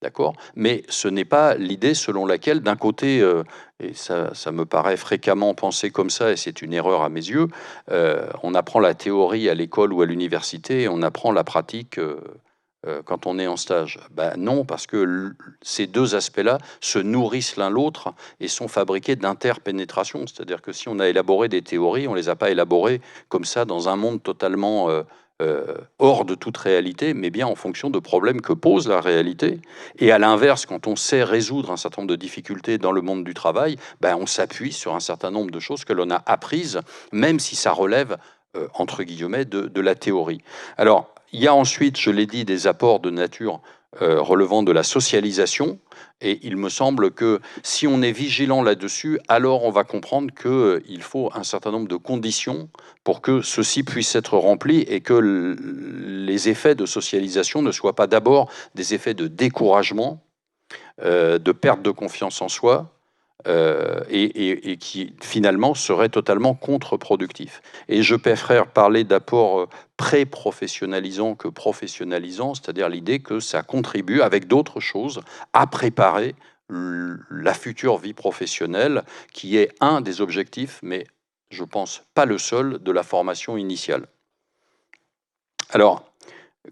d'accord ? Mais ce n'est pas l'idée selon laquelle, d'un côté, et ça me paraît fréquemment pensé comme ça, et c'est une erreur à mes yeux, on apprend la théorie à l'école ou à l'université, et on apprend la pratique quand on est en stage. Ben non, parce que ces deux aspects-là se nourrissent l'un l'autre et sont fabriqués d'interpénétration. C'est-à-dire que si on a élaboré des théories, on ne les a pas élaborées comme ça dans un monde totalement hors de toute réalité, mais bien en fonction de problèmes que pose la réalité. Et à l'inverse, quand on sait résoudre un certain nombre de difficultés dans le monde du travail, ben on s'appuie sur un certain nombre de choses que l'on a apprises, même si ça relève, entre guillemets, de la théorie. Alors, il y a ensuite, je l'ai dit, des apports de nature relevant de la socialisation, et il me semble que si on est vigilant là-dessus, alors on va comprendre qu'il faut un certain nombre de conditions pour que ceci puisse être rempli et que les effets de socialisation ne soient pas d'abord des effets de découragement, de perte de confiance en soi, et qui finalement serait totalement contre-productif. Et je préfère parler d'apports pré-professionnalisants que professionnalisants, c'est-à-dire l'idée que ça contribue, avec d'autres choses, à préparer la future vie professionnelle, qui est un des objectifs, mais je pense pas le seul, de la formation initiale. Alors,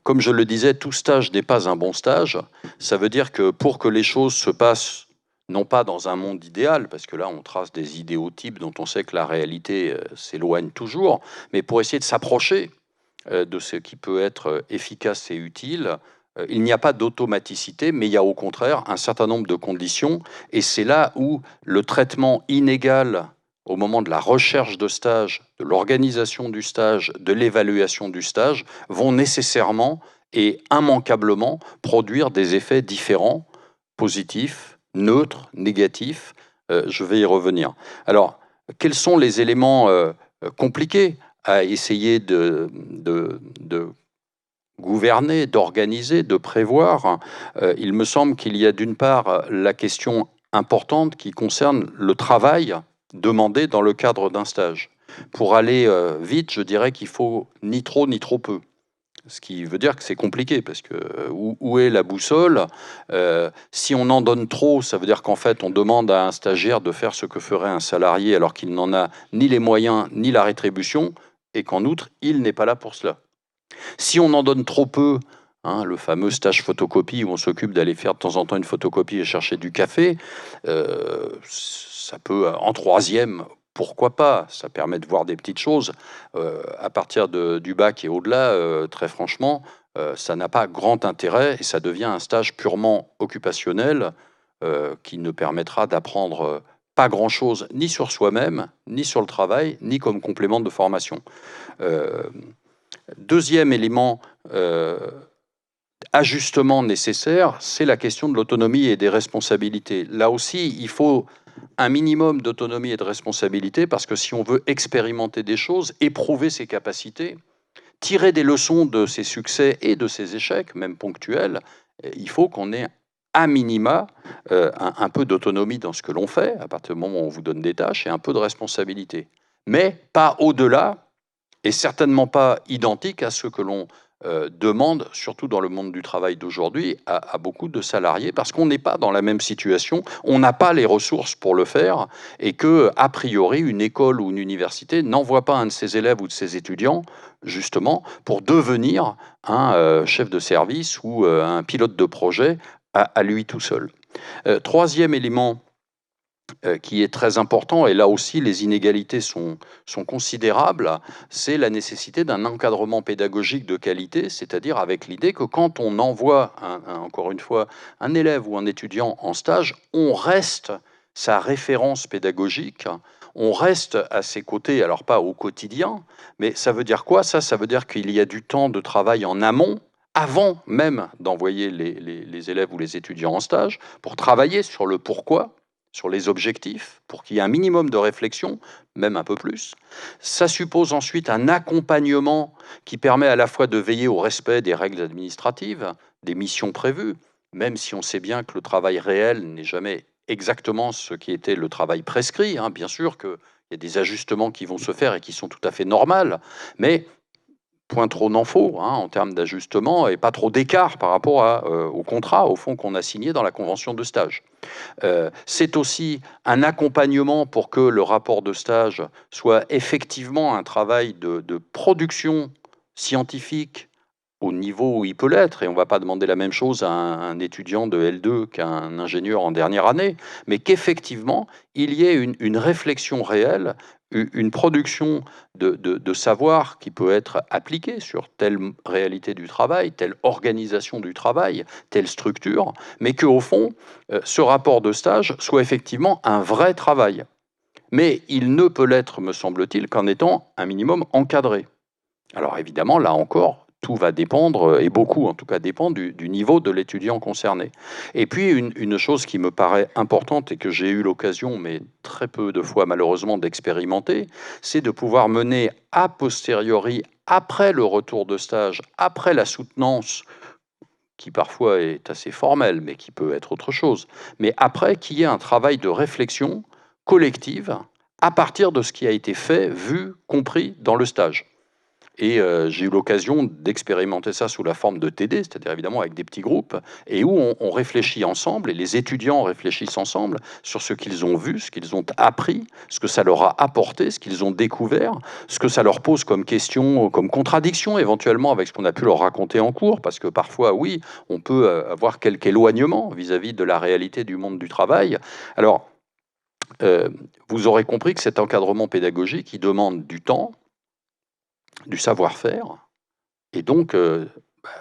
comme je le disais, tout stage n'est pas un bon stage. Ça veut dire que pour que les choses se passent non pas dans un monde idéal, parce que là, on trace des idéotypes dont on sait que la réalité s'éloigne toujours, mais pour essayer de s'approcher de ce qui peut être efficace et utile, il n'y a pas d'automaticité, mais il y a au contraire un certain nombre de conditions, et c'est là où le traitement inégal au moment de la recherche de stage, de l'organisation du stage, de l'évaluation du stage, vont nécessairement et immanquablement produire des effets différents, positifs, neutres, négatifs. Je vais y revenir. Alors, quels sont les éléments compliqués à essayer de gouverner, d'organiser, de prévoir? Il me semble qu'il y a d'une part la question importante qui concerne le travail demandé dans le cadre d'un stage. Pour aller vite, je dirais qu'il faut ni trop ni trop peu. Ce qui veut dire que c'est compliqué, parce que où est la boussole? Si on en donne trop, ça veut dire qu'en fait, on demande à un stagiaire de faire ce que ferait un salarié, alors qu'il n'en a ni les moyens, ni la rétribution, et qu'en outre, il n'est pas là pour cela. Si on en donne trop peu, hein, le fameux stage photocopie, où on s'occupe d'aller faire de temps en temps une photocopie et chercher du café, ça peut, en troisième, pourquoi pas? Ça permet de voir des petites choses. À partir du bac et au-delà, très franchement, ça n'a pas grand intérêt et ça devient un stage purement occupationnel qui ne permettra d'apprendre pas grand-chose ni sur soi-même, ni sur le travail, ni comme complément de formation. Deuxième élément, ajustement nécessaire, c'est la question de l'autonomie et des responsabilités. Là aussi, il faut un minimum d'autonomie et de responsabilité, parce que si on veut expérimenter des choses, éprouver ses capacités, tirer des leçons de ses succès et de ses échecs, même ponctuels, il faut qu'on ait à minima un peu d'autonomie dans ce que l'on fait, à partir du moment où on vous donne des tâches, et un peu de responsabilité. Mais pas au-delà, et certainement pas identique à ce que l'on demande, surtout dans le monde du travail d'aujourd'hui, à beaucoup de salariés, parce qu'on n'est pas dans la même situation, on n'a pas les ressources pour le faire, et que, a priori, une école ou une université n'envoie pas un de ses élèves ou de ses étudiants, justement, pour devenir un chef de service ou un pilote de projet à lui tout seul. Troisième élément qui est très important, et là aussi les inégalités sont considérables, c'est la nécessité d'un encadrement pédagogique de qualité, c'est-à-dire avec l'idée que quand on envoie, encore une fois, un élève ou un étudiant en stage, on reste sa référence pédagogique, on reste à ses côtés, alors pas au quotidien, mais ça veut dire quoi ça? Ça veut dire qu'il y a du temps de travail en amont, avant même d'envoyer les élèves ou les étudiants en stage, pour travailler sur le pourquoi, sur les objectifs, pour qu'il y ait un minimum de réflexion, même un peu plus. Ça suppose ensuite un accompagnement qui permet à la fois de veiller au respect des règles administratives, des missions prévues, même si on sait bien que le travail réel n'est jamais exactement ce qui était le travail prescrit. Bien sûr qu'il y a des ajustements qui vont se faire et qui sont tout à fait normaux, mais point trop n'en faut en termes d'ajustement et pas trop d'écart par rapport au contrat, au fond, qu'on a signé dans la convention de stage. C'est aussi un accompagnement pour que le rapport de stage soit effectivement un travail de production scientifique au niveau où il peut l'être, et on ne va pas demander la même chose à un étudiant de L2 qu'à un ingénieur en dernière année, mais qu'effectivement, il y ait une réflexion réelle, une production de savoir qui peut être appliquée sur telle réalité du travail, telle organisation du travail, telle structure, mais qu'au fond, ce rapport de stage soit effectivement un vrai travail. Mais il ne peut l'être, me semble-t-il, qu'en étant un minimum encadré. Alors évidemment, là encore, tout va dépendre, et beaucoup en tout cas dépend du niveau de l'étudiant concerné. Et puis une chose qui me paraît importante et que j'ai eu l'occasion, mais très peu de fois malheureusement, d'expérimenter, c'est de pouvoir mener a posteriori, après le retour de stage, après la soutenance, qui parfois est assez formelle, mais qui peut être autre chose, mais après qu'il y ait un travail de réflexion collective à partir de ce qui a été fait, vu, compris dans le stage. Et j'ai eu l'occasion d'expérimenter ça sous la forme de TD, c'est-à-dire évidemment avec des petits groupes, et où on réfléchit ensemble, et les étudiants réfléchissent ensemble sur ce qu'ils ont vu, ce qu'ils ont appris, ce que ça leur a apporté, ce qu'ils ont découvert, ce que ça leur pose comme question, comme contradiction éventuellement avec ce qu'on a pu leur raconter en cours, parce que parfois, oui, on peut avoir quelque éloignement vis-à-vis de la réalité du monde du travail. Alors, vous aurez compris que cet encadrement pédagogique, il demande du temps, du savoir-faire, et donc,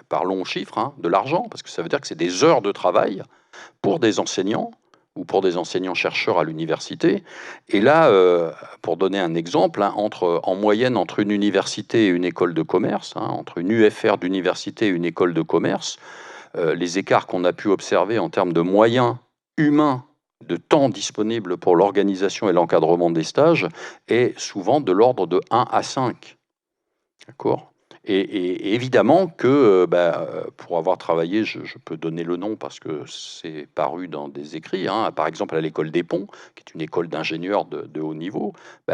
parlons chiffres, de l'argent, parce que ça veut dire que c'est des heures de travail pour des enseignants ou pour des enseignants-chercheurs à l'université. Et là, pour donner un exemple, en moyenne, entre une université et une école de commerce, entre une UFR d'université et une école de commerce, les écarts qu'on a pu observer en termes de moyens humains, de temps disponible pour l'organisation et l'encadrement des stages, est souvent de l'ordre de 1 à 5. D'accord. Et évidemment que, pour avoir travaillé, je peux donner le nom parce que c'est paru dans des écrits, par exemple à l'école des Ponts, qui est une école d'ingénieurs de haut niveau,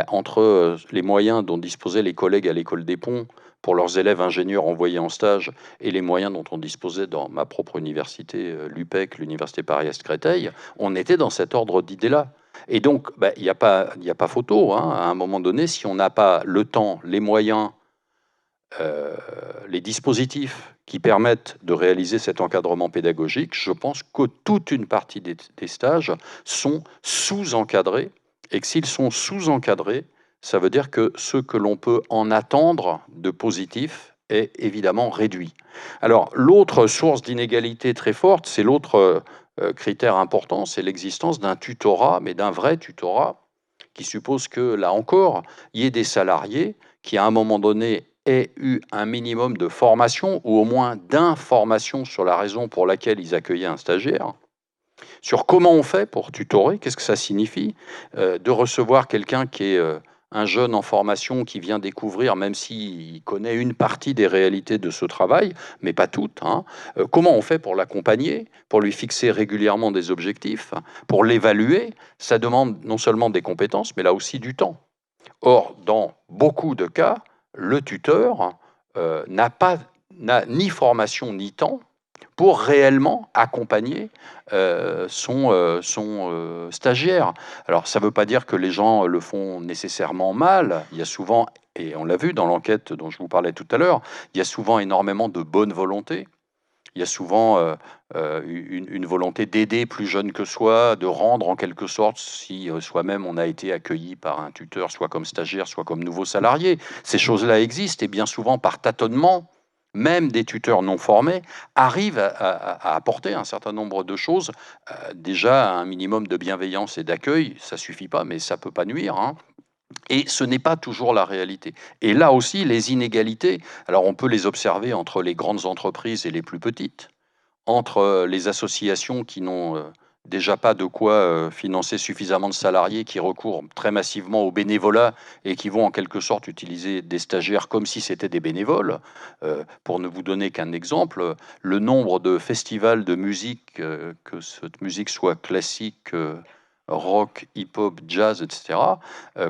entre les moyens dont disposaient les collègues à l'école des Ponts pour leurs élèves ingénieurs envoyés en stage et les moyens dont on disposait dans ma propre université, l'UPEC, l'université Paris-Est-Créteil, on était dans cet ordre d'idées-là. Et donc, il n'y a pas photo, à un moment donné, si on n'a pas le temps, les moyens, les dispositifs qui permettent de réaliser cet encadrement pédagogique, je pense que toute une partie des stages sont sous-encadrés, et que s'ils sont sous-encadrés, ça veut dire que ce que l'on peut en attendre de positif est évidemment réduit. Alors, l'autre source d'inégalité très forte, c'est l'autre critère important, c'est l'existence d'un tutorat, mais d'un vrai tutorat, qui suppose que, là encore, il y ait des salariés qui, à un moment donné, aient eu un minimum de formation, ou au moins d'information sur la raison pour laquelle ils accueillaient un stagiaire, sur comment on fait pour tutorer, qu'est-ce que ça signifie, de recevoir quelqu'un qui est un jeune en formation qui vient découvrir, même s'il connaît une partie des réalités de ce travail, mais pas toutes, comment on fait pour l'accompagner, pour lui fixer régulièrement des objectifs, pour l'évaluer. Ça demande non seulement des compétences, mais là aussi du temps. Or, dans beaucoup de cas, le tuteur n'a pas n'a ni formation ni temps pour réellement accompagner son stagiaire. Alors, ça ne veut pas dire que les gens le font nécessairement mal. Il y a souvent, et on l'a vu dans l'enquête dont je vous parlais tout à l'heure, il y a souvent énormément de bonne volonté. Il y a souvent une volonté d'aider plus jeune que soi, de rendre en quelque sorte, si soi-même on a été accueilli par un tuteur, soit comme stagiaire, soit comme nouveau salarié. Ces choses-là existent et bien souvent par tâtonnement, même des tuteurs non formés arrivent à apporter un certain nombre de choses. Déjà, un minimum de bienveillance et d'accueil, ça suffit pas, mais ça peut pas nuire, hein. Et ce n'est pas toujours la réalité. Et là aussi, les inégalités, alors on peut les observer entre les grandes entreprises et les plus petites, entre les associations qui n'ont déjà pas de quoi financer suffisamment de salariés, qui recourent très massivement au bénévolat et qui vont en quelque sorte utiliser des stagiaires comme si c'était des bénévoles. Pour ne vous donner qu'un exemple, le nombre de festivals de musique, que cette musique soit classique, rock, hip-hop, jazz, etc.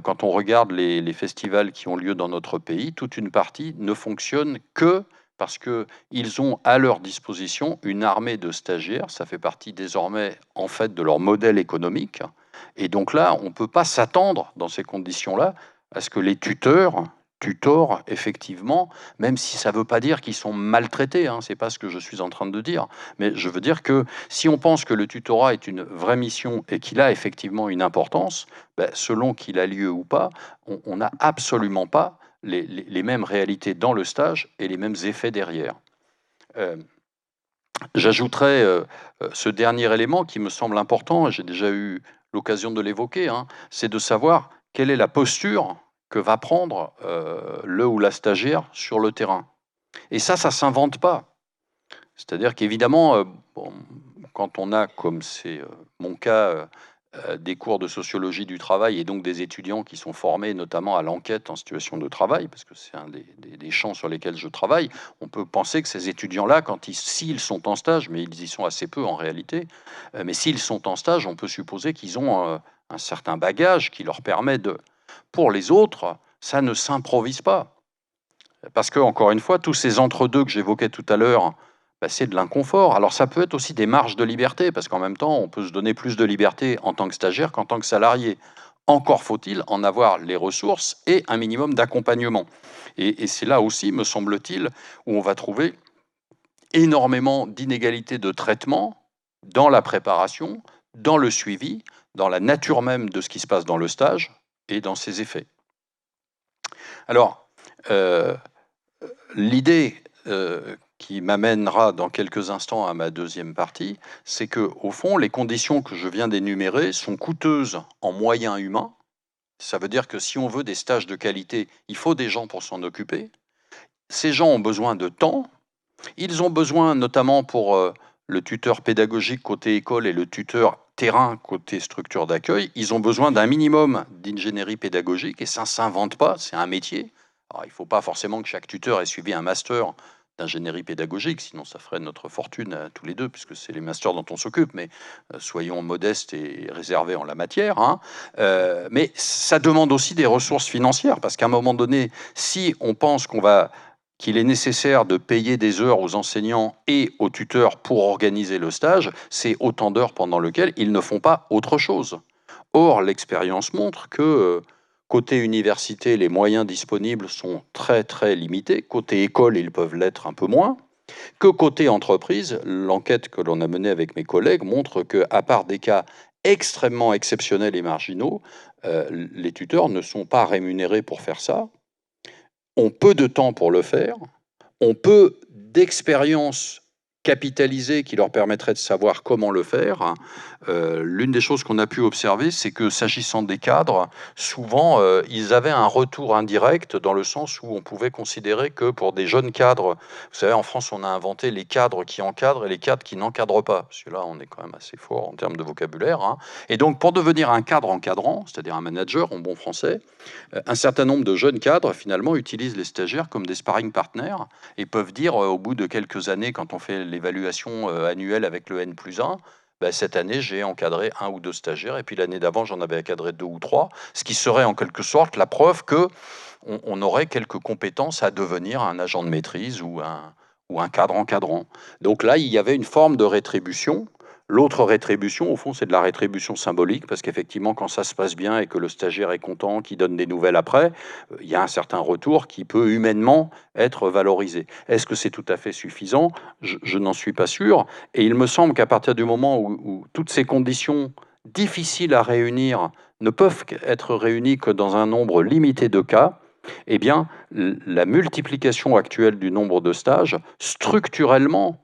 Quand on regarde les festivals qui ont lieu dans notre pays, toute une partie ne fonctionne que parce qu'ils ont à leur disposition une armée de stagiaires. Ça fait partie désormais, en fait, de leur modèle économique. Et donc là, on ne peut pas s'attendre, dans ces conditions-là, à ce que les tutorent effectivement, même si ça ne veut pas dire qu'ils sont maltraités, hein, c'est pas ce que je suis en train de dire, mais je veux dire que si on pense que le tutorat est une vraie mission et qu'il a effectivement une importance, ben, selon qu'il a lieu ou pas, on n'a absolument pas les mêmes réalités dans le stage et les mêmes effets derrière. J'ajouterais ce dernier élément qui me semble important, et j'ai déjà eu l'occasion de l'évoquer, hein, c'est de savoir quelle est la posture que va prendre le ou la stagiaire sur le terrain. Et ça s'invente pas. C'est-à-dire qu'évidemment, bon, quand on a, comme c'est mon cas, des cours de sociologie du travail et donc des étudiants qui sont formés notamment à l'enquête en situation de travail, parce que c'est un des champs sur lesquels je travaille, on peut penser que ces étudiants-là, s'ils sont en stage, mais ils y sont assez peu en réalité, mais s'ils sont en stage, on peut supposer qu'ils ont un certain bagage qui leur permet de... Pour les autres, ça ne s'improvise pas. Parce que, encore une fois, tous ces entre-deux que j'évoquais tout à l'heure, bah, c'est de l'inconfort. Alors ça peut être aussi des marges de liberté, parce qu'en même temps, on peut se donner plus de liberté en tant que stagiaire qu'en tant que salarié. Encore faut-il en avoir les ressources et un minimum d'accompagnement. Et c'est là aussi, me semble-t-il, où on va trouver énormément d'inégalités de traitement dans la préparation, dans le suivi, dans la nature même de ce qui se passe dans le stage et dans ses effets. Alors, l'idée qui m'amènera dans quelques instants à ma deuxième partie, c'est que, au fond, les conditions que je viens d'énumérer sont coûteuses en moyens humains. Ça veut dire que si on veut des stages de qualité, il faut des gens pour s'en occuper. Ces gens ont besoin de temps. Ils ont besoin, notamment pour le tuteur pédagogique côté école et le tuteur terrain côté structure d'accueil, ils ont besoin d'un minimum d'ingénierie pédagogique, et ça ne s'invente pas, c'est un métier. Alors, il ne faut pas forcément que chaque tuteur ait suivi un master d'ingénierie pédagogique, sinon ça ferait notre fortune à tous les deux, puisque c'est les masters dont on s'occupe, mais soyons modestes et réservés en la matière, hein. Mais ça demande aussi des ressources financières, parce qu'à un moment donné, si on pense qu'il est nécessaire de payer des heures aux enseignants et aux tuteurs pour organiser le stage, c'est autant d'heures pendant lesquelles ils ne font pas autre chose. Or, l'expérience montre que côté université, les moyens disponibles sont très très limités. Côté école, ils peuvent l'être un peu moins. Que côté entreprise, l'enquête que l'on a menée avec mes collègues montre qu'à part des cas extrêmement exceptionnels et marginaux, les tuteurs ne sont pas rémunérés pour faire ça, ont peu de temps pour le faire, ont peu d'expérience capitalisée qui leur permettrait de savoir comment le faire. L'une des choses qu'on a pu observer, c'est que s'agissant des cadres, souvent, ils avaient un retour indirect dans le sens où on pouvait considérer que pour des jeunes cadres, vous savez, en France, on a inventé les cadres qui encadrent et les cadres qui n'encadrent pas. Parce que là, on est quand même assez fort en termes de vocabulaire, hein. Et donc, pour devenir un cadre encadrant, c'est-à-dire un manager en bon français, un certain nombre de jeunes cadres, finalement, utilisent les stagiaires comme des sparring partners et peuvent dire, au bout de quelques années, quand on fait l'évaluation annuelle avec le N+1, ben, cette année, j'ai encadré 1 ou 2 stagiaires, et puis l'année d'avant, j'en avais encadré 2 ou 3, ce qui serait en quelque sorte la preuve qu'on aurait quelques compétences à devenir un agent de maîtrise ou ou un cadre encadrant. Donc là, il y avait une forme de rétribution. L'autre rétribution, au fond, c'est de la rétribution symbolique, parce qu'effectivement, quand ça se passe bien et que le stagiaire est content, qu'il donne des nouvelles après, il y a un certain retour qui peut humainement être valorisé. Est-ce que c'est tout à fait suffisant? Je n'en suis pas sûr. Et il me semble qu'à partir du moment où toutes ces conditions difficiles à réunir ne peuvent être réunies que dans un nombre limité de cas, eh bien, la multiplication actuelle du nombre de stages, structurellement,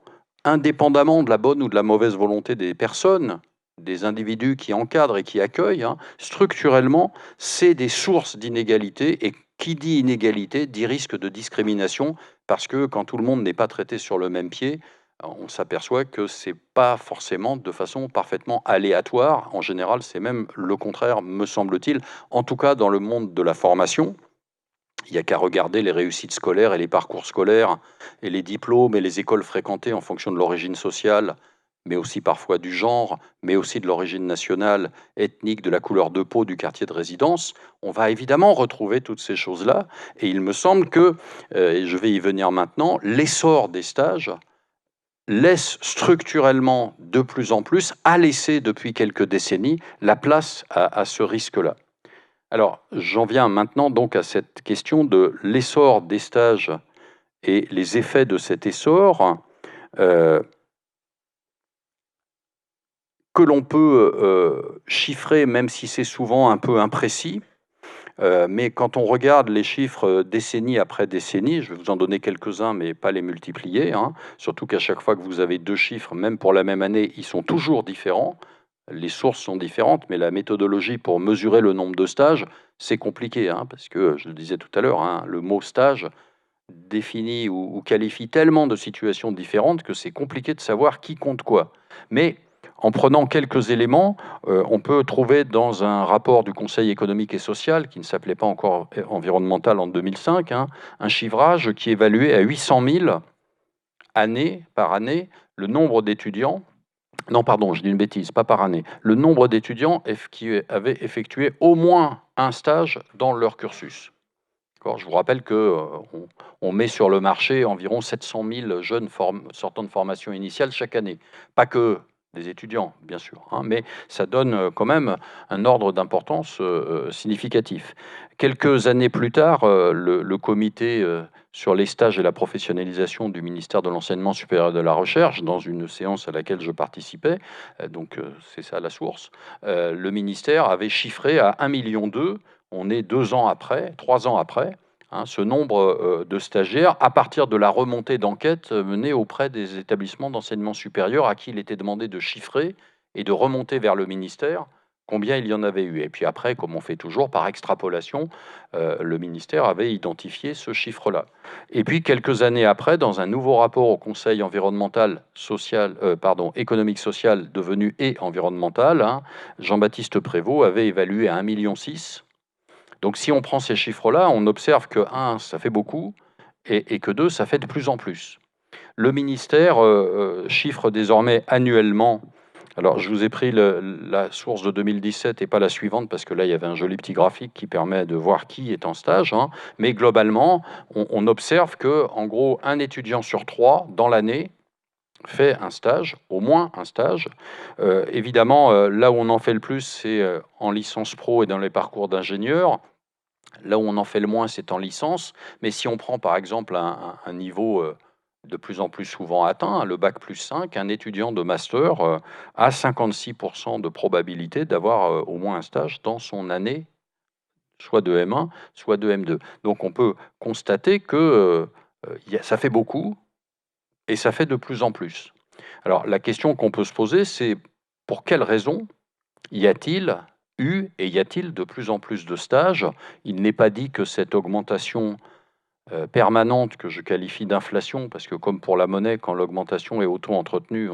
indépendamment de la bonne ou de la mauvaise volonté des personnes, des individus qui encadrent et qui accueillent, structurellement, c'est des sources d'inégalité. Et qui dit inégalité dit risque de discrimination, parce que quand tout le monde n'est pas traité sur le même pied, on s'aperçoit que c'est pas forcément de façon parfaitement aléatoire. En général, c'est même le contraire, me semble-t-il, en tout cas dans le monde de la formation. Il n'y a qu'à regarder les réussites scolaires et les parcours scolaires et les diplômes et les écoles fréquentées en fonction de l'origine sociale, mais aussi parfois du genre, mais aussi de l'origine nationale, ethnique, de la couleur de peau, du quartier de résidence. On va évidemment retrouver toutes ces choses-là. Et il me semble que, et je vais y venir maintenant, l'essor des stages laisse structurellement de plus en plus, a laissé depuis quelques décennies, la place à ce risque-là. Alors, j'en viens maintenant donc à cette question de l'essor des stages et les effets de cet essor, que l'on peut chiffrer, même si c'est souvent un peu imprécis. Mais quand on regarde les chiffres décennie après décennie, je vais vous en donner quelques-uns, mais pas les multiplier, surtout qu'à chaque fois que vous avez deux chiffres, même pour la même année, ils sont toujours différents. Les sources sont différentes, mais la méthodologie pour mesurer le nombre de stages, c'est compliqué, parce que, je le disais tout à l'heure, le mot stage définit ou qualifie tellement de situations différentes que c'est compliqué de savoir qui compte quoi. Mais en prenant quelques éléments, on peut trouver dans un rapport du Conseil économique et social, qui ne s'appelait pas encore environnemental en 2005, un chiffrage qui évaluait à 800 000 années par année le nombre d'étudiants. Non, pardon, je dis une bêtise, pas par année. Le nombre d'étudiants qui avaient effectué au moins un stage dans leur cursus. Je vous rappelle qu'on met sur le marché environ 700 000 jeunes sortant de formation initiale chaque année. Pas que des étudiants, bien sûr, mais ça donne quand même un ordre d'importance significatif. Quelques années plus tard, le comité sur les stages et la professionnalisation du ministère de l'Enseignement supérieur et de la Recherche, dans une séance à laquelle je participais, donc c'est ça la source, le ministère avait chiffré à 1,2 million. On est 2 ans après, 3 ans après, ce nombre de stagiaires, à partir de la remontée d'enquêtes menée auprès des établissements d'enseignement supérieur à qui il était demandé de chiffrer et de remonter vers le ministère combien il y en avait eu. Et puis après, comme on fait toujours, par extrapolation, le ministère avait identifié ce chiffre-là. Et puis, quelques années après, dans un nouveau rapport au Conseil environnemental, économique, social, devenu et environnemental, Jean-Baptiste Prévost avait évalué à 1,6 million. Donc, si on prend ces chiffres-là, on observe que 1, ça fait beaucoup, et que 2, ça fait de plus en plus. Le ministère chiffre désormais annuellement. Alors, je vous ai pris la source de 2017 et pas la suivante, parce que là, il y avait un joli petit graphique qui permet de voir qui est en stage. Mais globalement, on observe que, en gros, un étudiant sur 3 dans l'année fait un stage, au moins un stage. Évidemment, là où on en fait le plus, c'est en licence pro et dans les parcours d'ingénieur. Là où on en fait le moins, c'est en licence. Mais si on prend par exemple un niveau de plus en plus souvent atteint, le bac plus 5, un étudiant de master a 56% de probabilité d'avoir au moins un stage dans son année, soit de M1, soit de M2. Donc on peut constater que ça fait beaucoup et ça fait de plus en plus. Alors la question qu'on peut se poser, c'est pour quelles raisons y a-t-il eu et y a-t-il de plus en plus de stages? Il n'est pas dit que cette augmentation permanente, que je qualifie d'inflation, parce que comme pour la monnaie, quand l'augmentation est auto-entretenue,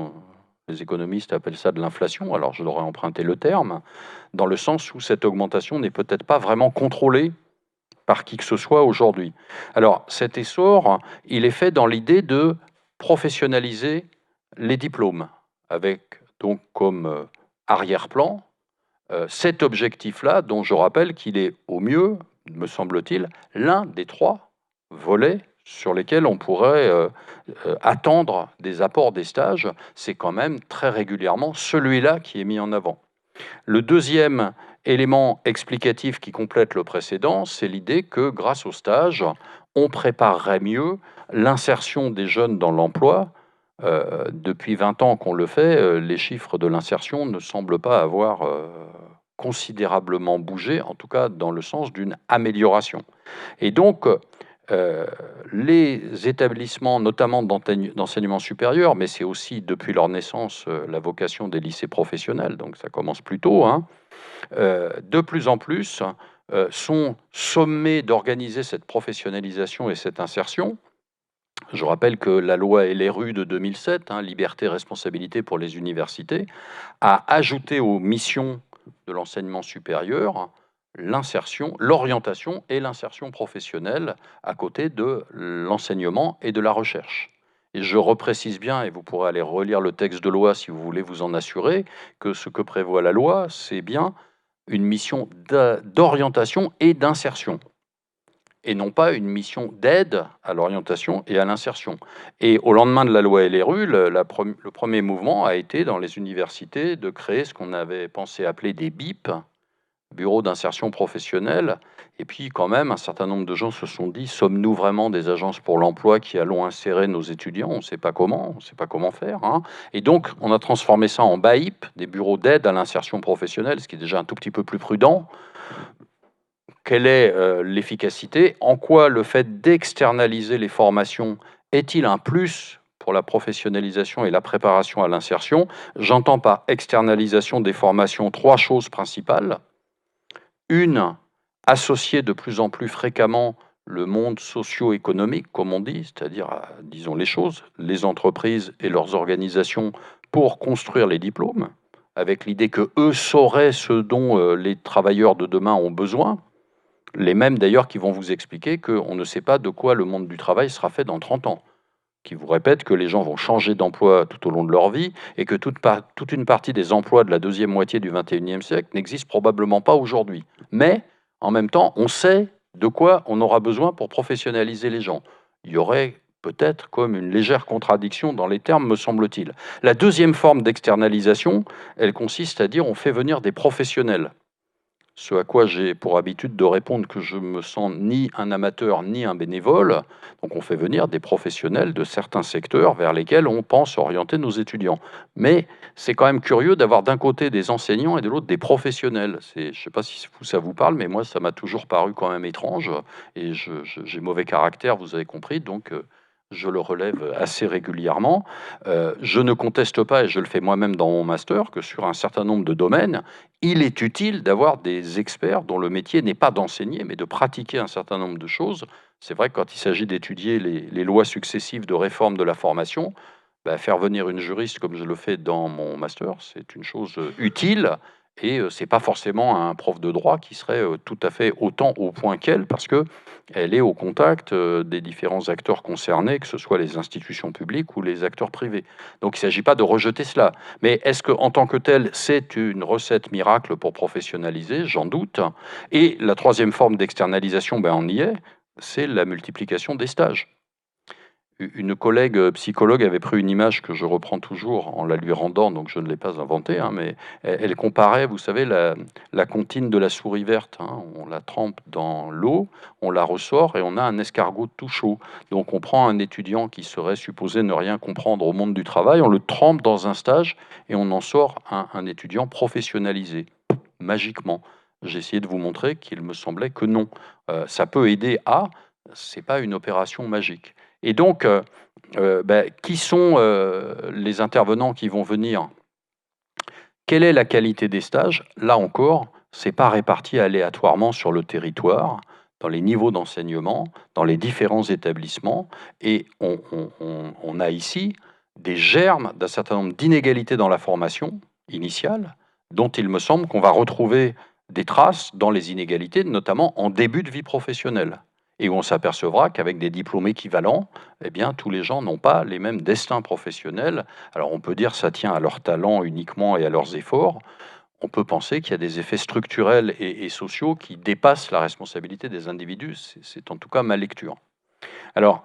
les économistes appellent ça de l'inflation, alors je leur ai emprunté le terme, dans le sens où cette augmentation n'est peut-être pas vraiment contrôlée par qui que ce soit aujourd'hui. Alors cet essor, il est fait dans l'idée de professionnaliser les diplômes, avec donc comme arrière-plan cet objectif-là, dont je rappelle qu'il est au mieux, me semble-t-il, l'un des 3 volets sur lesquels on pourrait attendre des apports des stages, c'est quand même très régulièrement celui-là qui est mis en avant. Le deuxième élément explicatif qui complète le précédent, c'est l'idée que grâce au stage, on préparerait mieux l'insertion des jeunes dans l'emploi. Depuis 20 ans qu'on le fait, les chiffres de l'insertion ne semblent pas avoir considérablement bougé, en tout cas dans le sens d'une amélioration. Et donc, les établissements, notamment d'enseignement supérieur, mais c'est aussi depuis leur naissance la vocation des lycées professionnels, donc ça commence plus tôt, hein, de plus en plus sont sommés d'organiser cette professionnalisation et cette insertion. Je rappelle que la loi LRU de 2007, hein, Liberté et responsabilité pour les universités, a ajouté aux missions de l'enseignement supérieur l'insertion, l'orientation et l'insertion professionnelle à côté de l'enseignement et de la recherche. Et je reprécise bien, et vous pourrez aller relire le texte de loi si vous voulez vous en assurer, que ce que prévoit la loi, c'est bien une mission d'orientation et d'insertion, et non pas une mission d'aide à l'orientation et à l'insertion. Et au lendemain de la loi LRU, le premier mouvement a été dans les universités de créer ce qu'on avait pensé appeler des BIP, bureaux d'insertion professionnelle. Et puis quand même, un certain nombre de gens se sont dit, sommes-nous vraiment des agences pour l'emploi qui allons insérer nos étudiants? On ne sait pas comment faire. Hein. Et donc, on a transformé ça en BAIP, des bureaux d'aide à l'insertion professionnelle, ce qui est déjà un tout petit peu plus prudent. Quelle est l'efficacité? En quoi le fait d'externaliser les formations est-il un plus pour la professionnalisation et la préparation à l'insertion? J'entends par externalisation des formations 3 choses principales. Une, associer de plus en plus fréquemment le monde socio-économique, comme on dit, c'est-à-dire, disons les choses, les entreprises et leurs organisations pour construire les diplômes, avec l'idée qu'eux sauraient ce dont les travailleurs de demain ont besoin. Les mêmes d'ailleurs qui vont vous expliquer qu'on ne sait pas de quoi le monde du travail sera fait dans 30 ans, qui vous répètent que les gens vont changer d'emploi tout au long de leur vie et que toute une partie des emplois de la deuxième moitié du XXIe siècle n'existent probablement pas aujourd'hui. Mais en même temps, on sait de quoi on aura besoin pour professionnaliser les gens. Il y aurait peut-être comme une légère contradiction dans les termes, me semble-t-il. La deuxième forme d'externalisation, elle consiste à dire on fait venir des professionnels. Ce à quoi j'ai pour habitude de répondre que je me sens ni un amateur ni un bénévole. Donc on fait venir des professionnels de certains secteurs vers lesquels on pense orienter nos étudiants. Mais c'est quand même curieux d'avoir d'un côté des enseignants et de l'autre des professionnels. Je ne sais pas si ça vous parle, mais moi ça m'a toujours paru quand même étrange. Et j'ai mauvais caractère, vous avez compris, donc je le relève assez régulièrement. Je ne conteste pas, et je le fais moi-même dans mon master, que sur un certain nombre de domaines, il est utile d'avoir des experts dont le métier n'est pas d'enseigner, mais de pratiquer un certain nombre de choses. C'est vrai que quand il s'agit d'étudier les lois successives de réforme de la formation, faire venir une juriste comme je le fais dans mon master, c'est une chose utile. Et c'est pas forcément un prof de droit qui serait tout à fait autant au point qu'elle, parce que elle est au contact des différents acteurs concernés, que ce soit les institutions publiques ou les acteurs privés. Donc il ne s'agit pas de rejeter cela. Mais est-ce qu'en tant que tel, c'est une recette miracle pour professionnaliser? J'en doute. Et la troisième forme d'externalisation, on y est, c'est la multiplication des stages. Une collègue psychologue avait pris une image que je reprends toujours en la lui rendant, donc je ne l'ai pas inventée, hein, mais elle comparait, vous savez, la comptine de la souris verte. Hein, on la trempe dans l'eau, on la ressort et on a un escargot tout chaud. Donc on prend un étudiant qui serait supposé ne rien comprendre au monde du travail, on le trempe dans un stage et on en sort un étudiant professionnalisé, magiquement. J'ai essayé de vous montrer qu'il me semblait que non. Ça peut aider à, c'est pas une opération magique. Et donc, qui sont les intervenants qui vont venir? Quelle est la qualité des stages? Là encore, c'est pas réparti aléatoirement sur le territoire, dans les niveaux d'enseignement, dans les différents établissements, et on a ici des germes d'un certain nombre d'inégalités dans la formation initiale, dont il me semble qu'on va retrouver des traces dans les inégalités, notamment en début de vie professionnelle. Et où on s'apercevra qu'avec des diplômes équivalents, eh bien, tous les gens n'ont pas les mêmes destins professionnels. Alors on peut dire que ça tient à leur talent uniquement et à leurs efforts. On peut penser qu'il y a des effets structurels et sociaux qui dépassent la responsabilité des individus. C'est en tout cas ma lecture. Alors,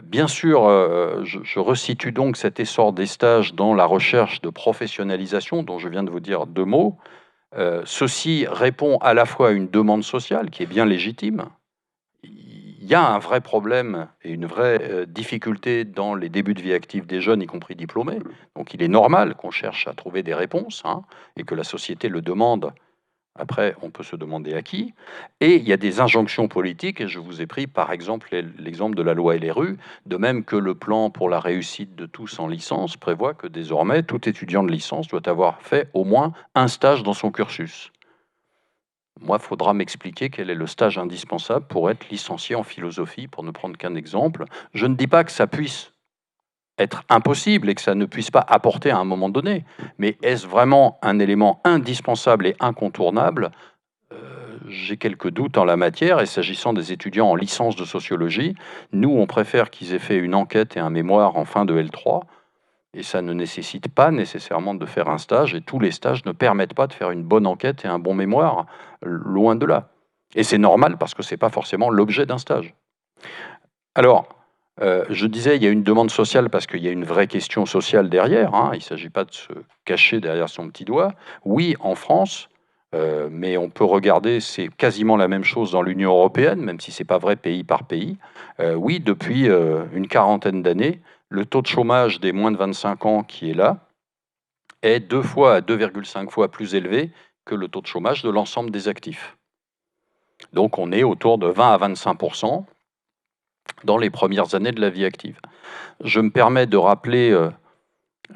Bien sûr, je resitue donc cet essor des stages dans la recherche de professionnalisation dont je viens de vous dire 2 mots. Ceci répond à la fois à une demande sociale qui est bien légitime. Il y a un vrai problème et une vraie, difficulté dans les débuts de vie active des jeunes, y compris diplômés. Donc il est normal qu'on cherche à trouver des réponses, hein, et que la société le demande. Après, on peut se demander à qui. Et il y a des injonctions politiques, et je vous ai pris par exemple l'exemple de la loi LRU, de même que le plan pour la réussite de tous en licence prévoit que désormais tout étudiant de licence doit avoir fait au moins un stage dans son cursus. Moi, il faudra m'expliquer quel est le stage indispensable pour être licencié en philosophie, pour ne prendre qu'un exemple. Je ne dis pas que ça puisse être impossible et que ça ne puisse pas apporter à un moment donné, mais est-ce vraiment un élément indispensable et incontournable? J'ai quelques doutes en la matière, et s'agissant des étudiants en licence de sociologie, nous, on préfère qu'ils aient fait une enquête et un mémoire en fin de L3, et ça ne nécessite pas nécessairement de faire un stage, et tous les stages ne permettent pas de faire une bonne enquête et un bon mémoire, loin de là. Et c'est normal parce que c'est pas forcément l'objet d'un stage. Alors, je disais, il y a une demande sociale parce qu'il y a une vraie question sociale derrière, hein. Il ne s'agit pas de se cacher derrière son petit doigt. Oui, en France, mais on peut regarder, c'est quasiment la même chose dans l'Union européenne, même si c'est pas vrai pays par pays. Oui, depuis, une quarantaine d'années, le taux de chômage des moins de 25 ans qui est là est 2 fois à 2,5 fois plus élevé que le taux de chômage de l'ensemble des actifs. Donc on est autour de 20 à 25 dans les premières années de la vie active. Je me permets de rappeler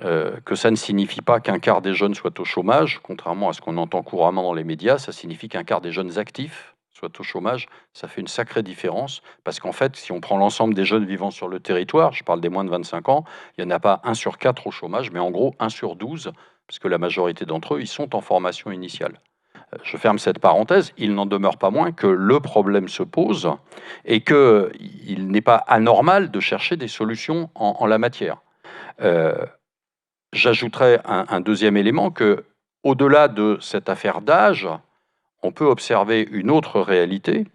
que ça ne signifie pas qu'un quart des jeunes soient au chômage, contrairement à ce qu'on entend couramment dans les médias, ça signifie qu'un quart des jeunes actifs soient au chômage. Ça fait une sacrée différence, parce qu'en fait, si on prend l'ensemble des jeunes vivant sur le territoire, je parle des moins de 25 ans, il n'y en a pas 1 sur 4 au chômage, mais en gros 1 sur 12, parce que la majorité d'entre eux, ils sont en formation initiale. Je ferme cette parenthèse, il n'en demeure pas moins que le problème se pose et qu'il n'est pas anormal de chercher des solutions en la matière. J'ajouterais un deuxième élément que, au-delà de cette affaire d'âge, on peut observer une autre réalité,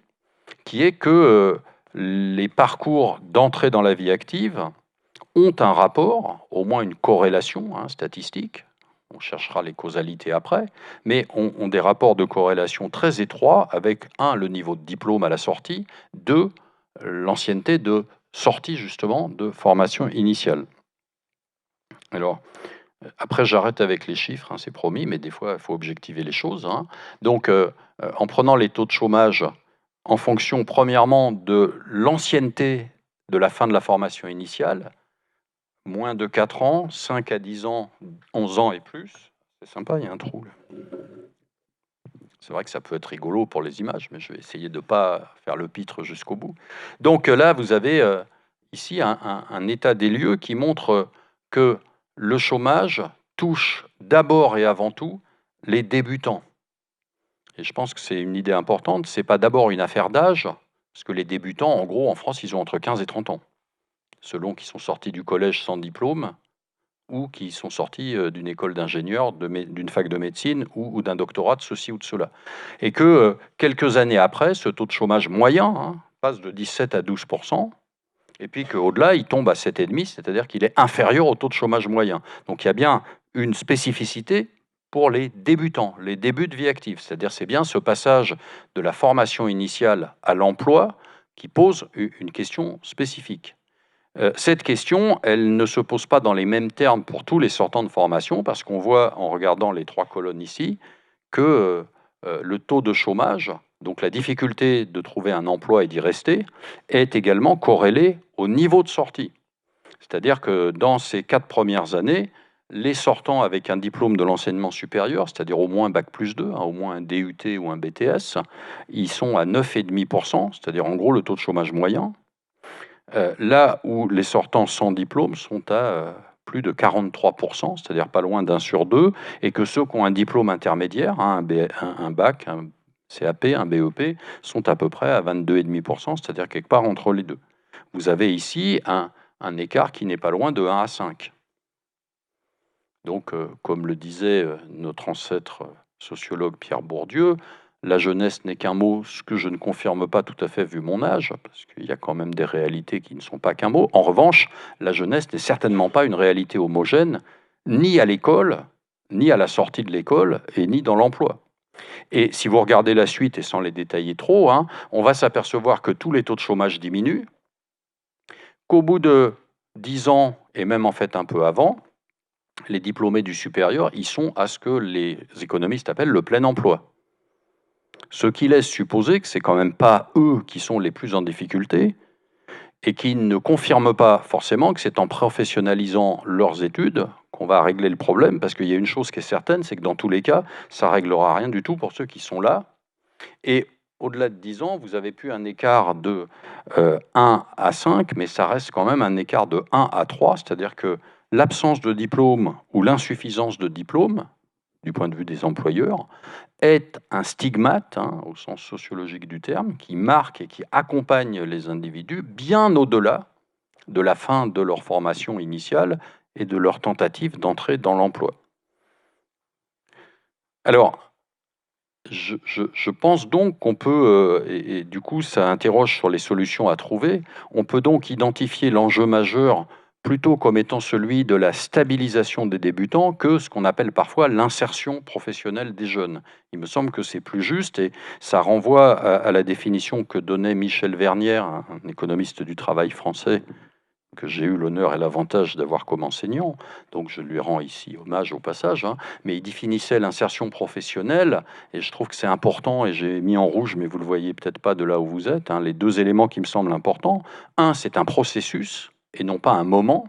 qui est que les parcours d'entrée dans la vie active ont un rapport, au moins une corrélation, hein, statistique, on cherchera les causalités après, mais ont des rapports de corrélation très étroits avec, 1, le niveau de diplôme à la sortie, 2, l'ancienneté de sortie justement de formation initiale. Alors, après j'arrête avec les chiffres, hein, c'est promis, mais des fois il faut objectiver les choses, hein. Donc, en prenant les taux de chômage en fonction premièrement de l'ancienneté de la fin de la formation initiale, moins de 4 ans, 5 à 10 ans, 11 ans et plus. C'est sympa, il y a un trou là. C'est vrai que ça peut être rigolo pour les images, mais je vais essayer de ne pas faire le pitre jusqu'au bout. Donc là, vous avez ici un état des lieux qui montre que le chômage touche d'abord et avant tout les débutants. Et je pense que c'est une idée importante, c'est pas d'abord une affaire d'âge, parce que les débutants, en gros, en France, ils ont entre 15 et 30 ans, selon qu'ils sont sortis du collège sans diplôme ou qui sont sortis d'une école d'ingénieur, d'une fac de médecine ou d'un doctorat de ceci ou de cela. Et que quelques années après, ce taux de chômage moyen, hein, passe de 17 à 12%, et puis qu'au-delà, il tombe à 7,5, c'est-à-dire qu'il est inférieur au taux de chômage moyen. Donc il y a bien une spécificité pour les débutants, les débuts de vie active. C'est-à-dire c'est bien ce passage de la formation initiale à l'emploi qui pose une question spécifique. Cette question, elle ne se pose pas dans les mêmes termes pour tous les sortants de formation, parce qu'on voit, en regardant les 3 colonnes ici, que le taux de chômage, donc la difficulté de trouver un emploi et d'y rester, est également corrélé au niveau de sortie. C'est-à-dire que dans ces 4 premières années, les sortants avec un diplôme de l'enseignement supérieur, c'est-à-dire au moins Bac+2, hein, au moins un DUT ou un BTS, ils sont à 9,5%, c'est-à-dire en gros le taux de chômage moyen. Là où les sortants sans diplôme sont à plus de 43%, c'est-à-dire pas loin d'1 sur 2, et que ceux qui ont un diplôme intermédiaire, hein, un bac, un CAP, un BEP, sont à peu près à 22,5%, c'est-à-dire quelque part entre les deux. Vous avez ici un écart qui n'est pas loin de 1 à 5. Donc, comme le disait notre ancêtre sociologue Pierre Bourdieu, la jeunesse n'est qu'un mot, ce que je ne confirme pas tout à fait vu mon âge, parce qu'il y a quand même des réalités qui ne sont pas qu'un mot. En revanche, la jeunesse n'est certainement pas une réalité homogène, ni à l'école, ni à la sortie de l'école, et ni dans l'emploi. Et si vous regardez la suite, et sans les détailler trop, on va s'apercevoir que tous les taux de chômage diminuent, qu'au bout de 10 ans, et même en fait un peu avant, les diplômés du supérieur, ils sont à ce que les économistes appellent le plein emploi. Ce qui laisse supposer que c'est quand même pas eux qui sont les plus en difficulté et qui ne confirme pas forcément que c'est en professionnalisant leurs études qu'on va régler le problème, parce qu'il y a une chose qui est certaine, c'est que dans tous les cas, ça réglera rien du tout pour ceux qui sont là. Et au-delà de 10 ans, vous avez plus un écart de 1 à 5, mais ça reste quand même un écart de 1 à 3, c'est-à-dire que l'absence de diplôme ou l'insuffisance de diplôme, du point de vue des employeurs, est un stigmate, au sens sociologique du terme, qui marque et qui accompagne les individus bien au-delà de la fin de leur formation initiale et de leur tentative d'entrer dans l'emploi. Alors, je pense donc qu'on peut, et du coup ça interroge sur les solutions à trouver, on peut donc identifier l'enjeu majeur plutôt comme étant celui de la stabilisation des débutants que ce qu'on appelle parfois l'insertion professionnelle des jeunes. Il me semble que c'est plus juste et ça renvoie à la définition que donnait Michel Vernière, un économiste du travail français, que j'ai eu l'honneur et l'avantage d'avoir comme enseignant, donc je lui rends ici hommage au passage, mais il définissait l'insertion professionnelle, et je trouve que c'est important, et j'ai mis en rouge, mais vous le voyez peut-être pas de là où vous êtes, les deux éléments qui me semblent importants. Un, c'est un processus, et non pas un moment,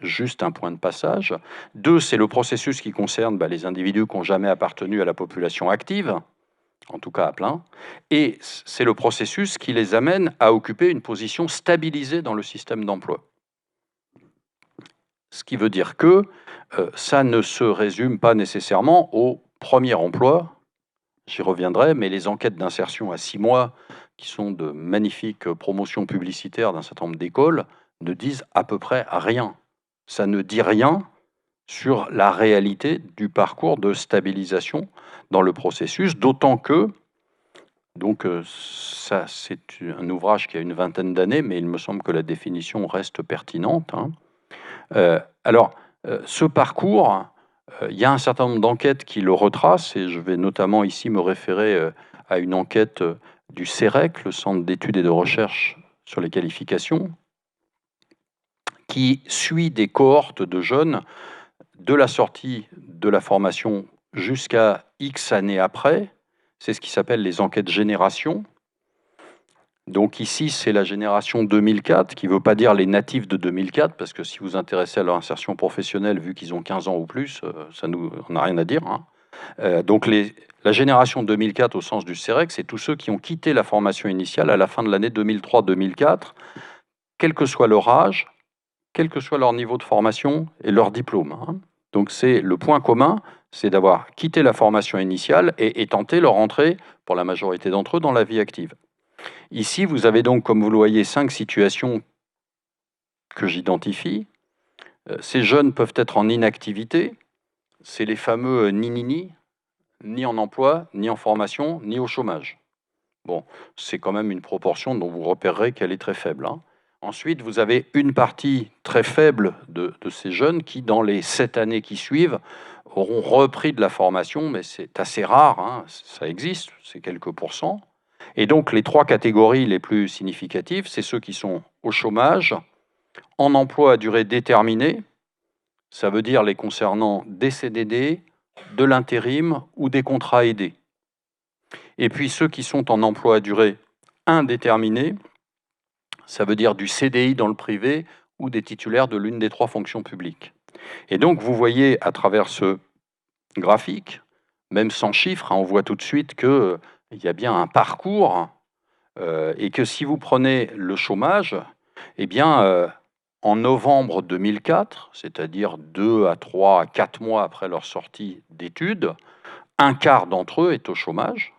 juste un point de passage. Deux, c'est le processus qui concerne les individus qui n'ont jamais appartenu à la population active, en tout cas à plein, et c'est le processus qui les amène à occuper une position stabilisée dans le système d'emploi. Ce qui veut dire que ça ne se résume pas nécessairement au premier emploi, j'y reviendrai, mais les enquêtes d'insertion à 6 mois, qui sont de magnifiques promotions publicitaires d'un certain nombre d'écoles, ne disent à peu près rien. Ça ne dit rien sur la réalité du parcours de stabilisation dans le processus, d'autant que, donc ça c'est un ouvrage qui a une vingtaine d'années, mais il me semble que la définition reste pertinente. Alors, ce parcours, il y a un certain nombre d'enquêtes qui le retracent, et je vais notamment ici me référer à une enquête du CEREC, le Centre d'études et de recherche sur les qualifications, qui suit des cohortes de jeunes de la sortie de la formation jusqu'à X années après. C'est ce qui s'appelle les enquêtes génération. Donc ici, c'est la génération 2004, qui ne veut pas dire les natifs de 2004, parce que si vous vous intéressez à leur insertion professionnelle, vu qu'ils ont 15 ans ou plus, on n'a rien à dire. Donc la génération 2004, au sens du CEREC, c'est tous ceux qui ont quitté la formation initiale à la fin de l'année 2003-2004, quel que soit leur âge, quel que soit leur niveau de formation et leur diplôme. Donc c'est le point commun, c'est d'avoir quitté la formation initiale et tenté leur entrée, pour la majorité d'entre eux, dans la vie active. Ici, vous avez donc, comme vous le voyez, 5 situations que j'identifie. Ces jeunes peuvent être en inactivité, c'est les fameux ni en emploi, ni en formation, ni au chômage. Bon, c'est quand même une proportion dont vous repérerez qu'elle est très faible. Ensuite, vous avez une partie très faible de ces jeunes qui, dans les 7 années qui suivent, auront repris de la formation, mais c'est assez rare, ça existe, c'est quelques pourcents. Et donc, les 3 catégories les plus significatives, c'est ceux qui sont au chômage, en emploi à durée déterminée, ça veut dire les concernant des CDD, de l'intérim ou des contrats aidés. Et puis ceux qui sont en emploi à durée indéterminée, ça veut dire du CDI dans le privé ou des titulaires de l'une des 3 fonctions publiques. Et donc, vous voyez à travers ce graphique, même sans chiffres, on voit tout de suite qu'il y a bien un parcours et que si vous prenez le chômage, eh bien, en novembre 2004, c'est-à-dire 2 à 3 à 4 mois après leur sortie d'études, un quart d'entre eux est au chômage.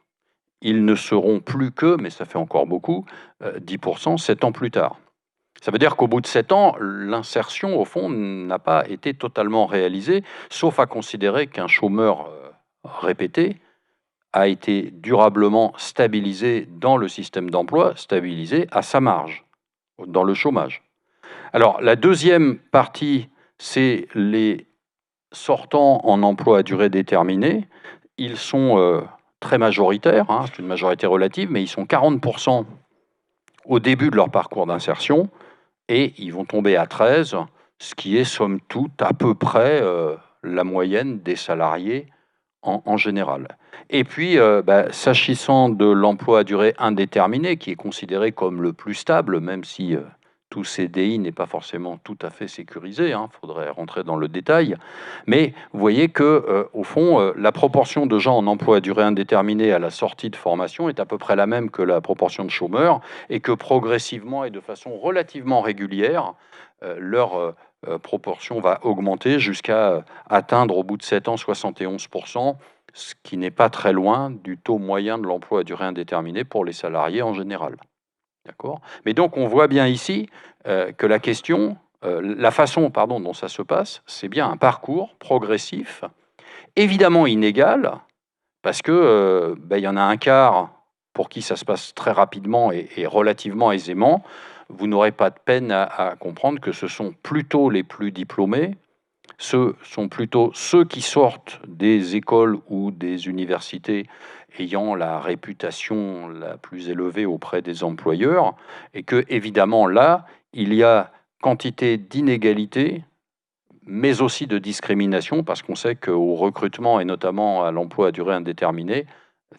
Ils ne seront plus que, mais ça fait encore beaucoup, 10% 7 ans plus tard. Ça veut dire qu'au bout de 7 ans, l'insertion, au fond, n'a pas été totalement réalisée, sauf à considérer qu'un chômeur répété a été durablement stabilisé dans le système d'emploi, stabilisé à sa marge, dans le chômage. Alors, la deuxième partie, c'est les sortants en emploi à durée déterminée. Ils sont très majoritaires, hein, c'est une majorité relative, mais ils sont 40% au début de leur parcours d'insertion, et ils vont tomber à 13, ce qui est somme toute à peu près la moyenne des salariés en général. Et puis, s'agissant de l'emploi à durée indéterminée, qui est considéré comme le plus stable, même si tout CDI n'est pas forcément tout à fait sécurisé, il faudrait rentrer dans le détail, mais vous voyez que, au fond, la proportion de gens en emploi à durée indéterminée à la sortie de formation est à peu près la même que la proportion de chômeurs, et que progressivement et de façon relativement régulière, leur proportion va augmenter jusqu'à atteindre au bout de 7 ans 71%, ce qui n'est pas très loin du taux moyen de l'emploi à durée indéterminée pour les salariés en général. D'accord ? Mais donc on voit bien ici que la question, la façon dont ça se passe, c'est bien un parcours progressif, évidemment inégal, parce que y en a un quart pour qui ça se passe très rapidement et relativement aisément. Vous n'aurez pas de peine à comprendre que ce sont plutôt les plus diplômés, ce sont plutôt ceux qui sortent des écoles ou des universités ayant la réputation la plus élevée auprès des employeurs, et que, évidemment, là, il y a quantité d'inégalités, mais aussi de discrimination, parce qu'on sait qu'au recrutement, et notamment à l'emploi à durée indéterminée,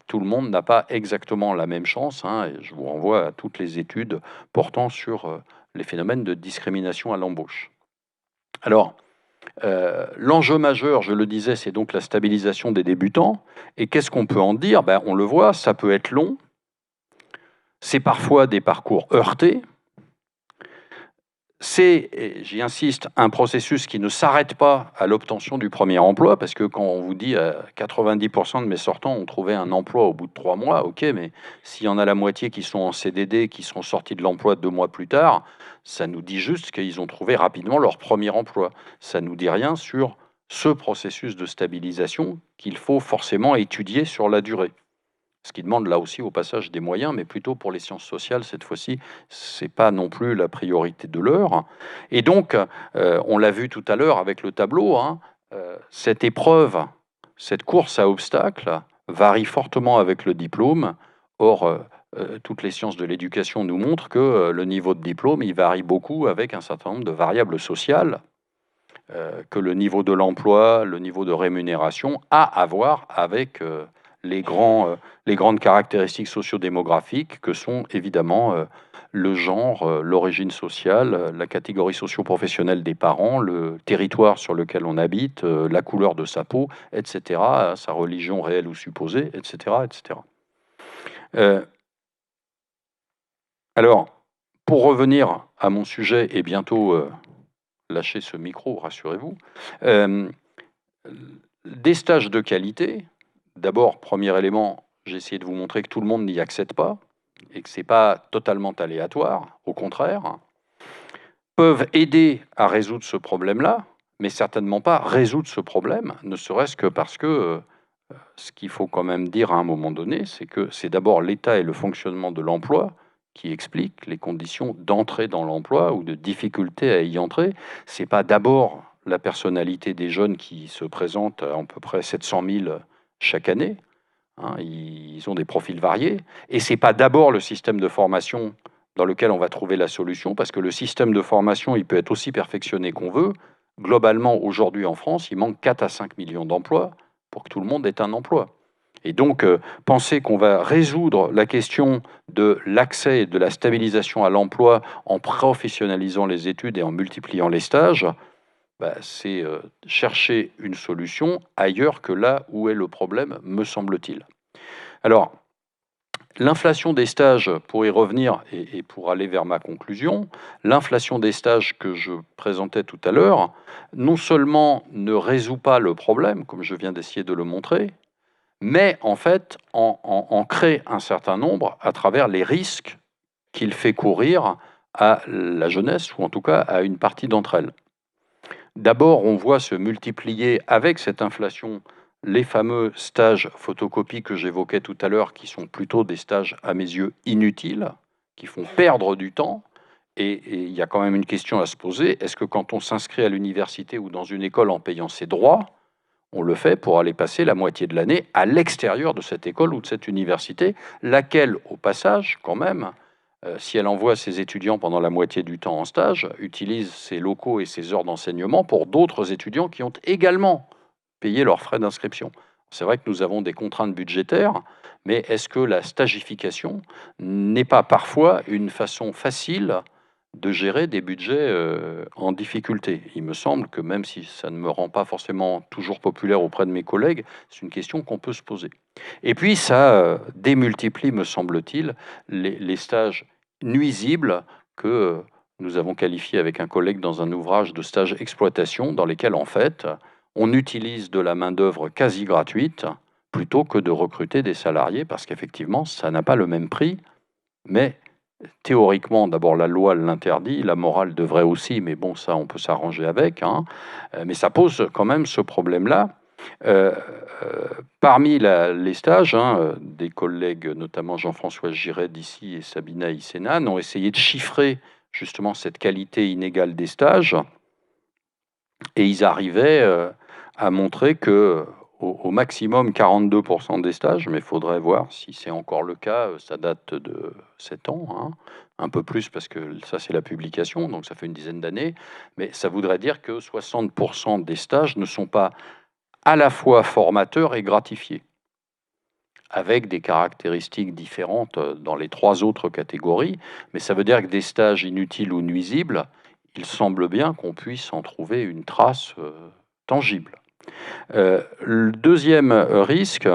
tout le monde n'a pas exactement la même chance, et je vous renvoie à toutes les études portant sur les phénomènes de discrimination à l'embauche. Alors, l'enjeu majeur, je le disais, c'est donc la stabilisation des débutants. Et qu'est-ce qu'on peut en dire ? On le voit, ça peut être long. C'est parfois des parcours heurtés. C'est, j'y insiste, un processus qui ne s'arrête pas à l'obtention du premier emploi, parce que quand on vous dit 90% de mes sortants ont trouvé un emploi au bout de 3 mois, ok, mais s'il y en a la moitié qui sont en CDD, qui sont sortis de l'emploi 2 mois plus tard, ça nous dit juste qu'ils ont trouvé rapidement leur premier emploi. Ça ne nous dit rien sur ce processus de stabilisation qu'il faut forcément étudier sur la durée. Ce qui demande là aussi au passage des moyens, mais plutôt pour les sciences sociales cette fois-ci, c'est pas non plus la priorité de l'heure. Et donc, on l'a vu tout à l'heure avec le tableau, cette épreuve, cette course à obstacles varie fortement avec le diplôme. Or, toutes les sciences de l'éducation nous montrent que le niveau de diplôme, il varie beaucoup avec un certain nombre de variables sociales, que le niveau de l'emploi, le niveau de rémunération a à voir avec les grandes caractéristiques sociodémographiques que sont évidemment le genre, l'origine sociale, la catégorie socio-professionnelle des parents, le territoire sur lequel on habite, la couleur de sa peau, etc., sa religion réelle ou supposée, etc., etc. Alors, pour revenir à mon sujet et bientôt lâcher ce micro, rassurez-vous, des stages de qualité. D'abord, premier élément, j'ai essayé de vous montrer que tout le monde n'y accède pas et que ce n'est pas totalement aléatoire, au contraire, peuvent aider à résoudre ce problème-là, mais certainement pas résoudre ce problème, ne serait-ce que parce que ce qu'il faut quand même dire à un moment donné, c'est que c'est d'abord l'état et le fonctionnement de l'emploi qui expliquent les conditions d'entrée dans l'emploi ou de difficulté à y entrer. Ce n'est pas d'abord la personnalité des jeunes qui se présentent à peu près 700 000 chaque année. Ils ont des profils variés. Et ce n'est pas d'abord le système de formation dans lequel on va trouver la solution, parce que le système de formation, il peut être aussi perfectionné qu'on veut. Globalement, aujourd'hui en France, il manque 4 à 5 millions d'emplois pour que tout le monde ait un emploi. Et donc, penser qu'on va résoudre la question de l'accès et de la stabilisation à l'emploi en professionnalisant les études et en multipliant les stages, c'est chercher une solution ailleurs que là où est le problème, me semble-t-il. Alors, l'inflation des stages, pour y revenir et pour aller vers ma conclusion, l'inflation des stages que je présentais tout à l'heure, non seulement ne résout pas le problème, comme je viens d'essayer de le montrer, mais en fait en crée un certain nombre à travers les risques qu'il fait courir à la jeunesse, ou en tout cas à une partie d'entre elles. D'abord, on voit se multiplier avec cette inflation les fameux stages photocopie que j'évoquais tout à l'heure, qui sont plutôt des stages, à mes yeux, inutiles, qui font perdre du temps. Et il y a quand même une question à se poser. Est-ce que quand on s'inscrit à l'université ou dans une école en payant ses droits, on le fait pour aller passer la moitié de l'année à l'extérieur de cette école ou de cette université, laquelle, au passage, quand même, si elle envoie ses étudiants pendant la moitié du temps en stage, utilise ses locaux et ses heures d'enseignement pour d'autres étudiants qui ont également payé leurs frais d'inscription. C'est vrai que nous avons des contraintes budgétaires, mais est-ce que la stagification n'est pas parfois une façon facile de gérer des budgets en difficulté? Il me semble que même si ça ne me rend pas forcément toujours populaire auprès de mes collègues, c'est une question qu'on peut se poser. Et puis ça démultiplie, me semble-t-il, les stages nuisibles que nous avons qualifiés avec un collègue dans un ouvrage de stage exploitation, dans lesquels en fait on utilise de la main-d'œuvre quasi gratuite plutôt que de recruter des salariés, parce qu'effectivement ça n'a pas le même prix, mais théoriquement, d'abord, la loi l'interdit, la morale devrait aussi, mais bon, ça, on peut s'arranger avec, hein. Mais ça pose quand même ce problème-là. Parmi les stages, hein, des collègues, notamment Jean-François Giret d'ici et Sabina Isenan, ont essayé de chiffrer justement cette qualité inégale des stages, et ils arrivaient à montrer que au maximum 42% des stages, mais il faudrait voir si c'est encore le cas, ça date de 7 ans, hein, un peu plus parce que ça c'est la publication, donc ça fait une dizaine d'années, mais ça voudrait dire que 60% des stages ne sont pas à la fois formateurs et gratifiés, avec des caractéristiques différentes dans les 3 autres catégories, mais ça veut dire que des stages inutiles ou nuisibles, il semble bien qu'on puisse en trouver une trace tangible. Le deuxième risque,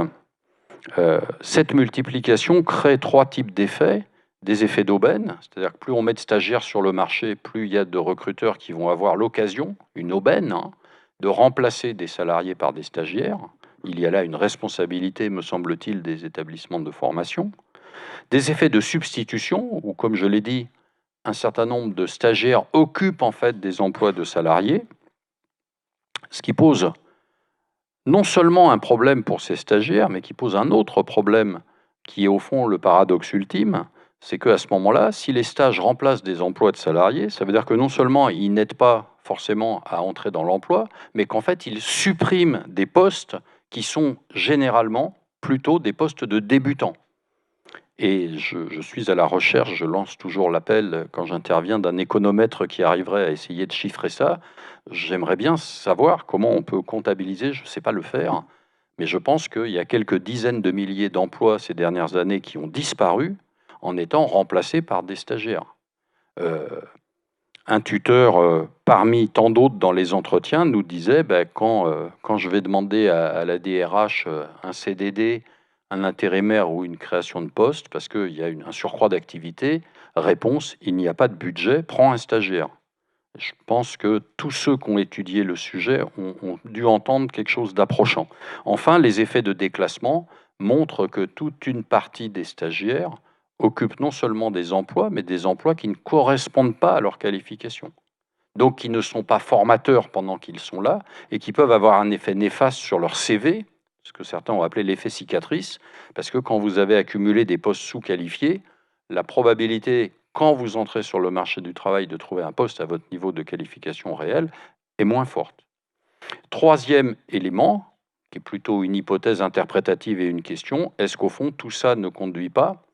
cette multiplication crée 3 types d'effets. Des effets d'aubaine, c'est-à-dire que plus on met de stagiaires sur le marché, plus il y a de recruteurs qui vont avoir l'occasion, une aubaine, hein, de remplacer des salariés par des stagiaires. Il y a là une responsabilité, me semble-t-il, des établissements de formation. Des effets de substitution, où, comme je l'ai dit, un certain nombre de stagiaires occupent en fait des emplois de salariés, ce qui pose non seulement un problème pour ces stagiaires, mais qui pose un autre problème qui est au fond le paradoxe ultime, c'est qu'à ce moment-là, si les stages remplacent des emplois de salariés, ça veut dire que non seulement ils n'aident pas forcément à entrer dans l'emploi, mais qu'en fait ils suppriment des postes qui sont généralement plutôt des postes de débutants. Et je suis à la recherche, je lance toujours l'appel quand j'interviens d'un économètre qui arriverait à essayer de chiffrer ça. J'aimerais bien savoir comment on peut comptabiliser, je ne sais pas le faire, mais je pense qu'il y a quelques dizaines de milliers d'emplois ces dernières années qui ont disparu en étant remplacés par des stagiaires. Un tuteur parmi tant d'autres dans les entretiens nous disait quand je vais demander à la DRH un CDD, un intérimaire ou une création de poste, parce qu'il y a un surcroît d'activité, réponse, il n'y a pas de budget, prends un stagiaire. Je pense que tous ceux qui ont étudié le sujet ont dû entendre quelque chose d'approchant. Enfin, les effets de déclassement montrent que toute une partie des stagiaires occupent non seulement des emplois, mais des emplois qui ne correspondent pas à leur qualification. Donc qui ne sont pas formateurs pendant qu'ils sont là, et qui peuvent avoir un effet néfaste sur leur CV, ce que certains ont appelé l'effet cicatrice, parce que quand vous avez accumulé des postes sous-qualifiés, la probabilité, quand vous entrez sur le marché du travail, de trouver un poste à votre niveau de qualification réel est moins forte. Troisième élément, qui est plutôt une hypothèse interprétative et une question, est-ce qu'au fond, tout ça ne conduit pas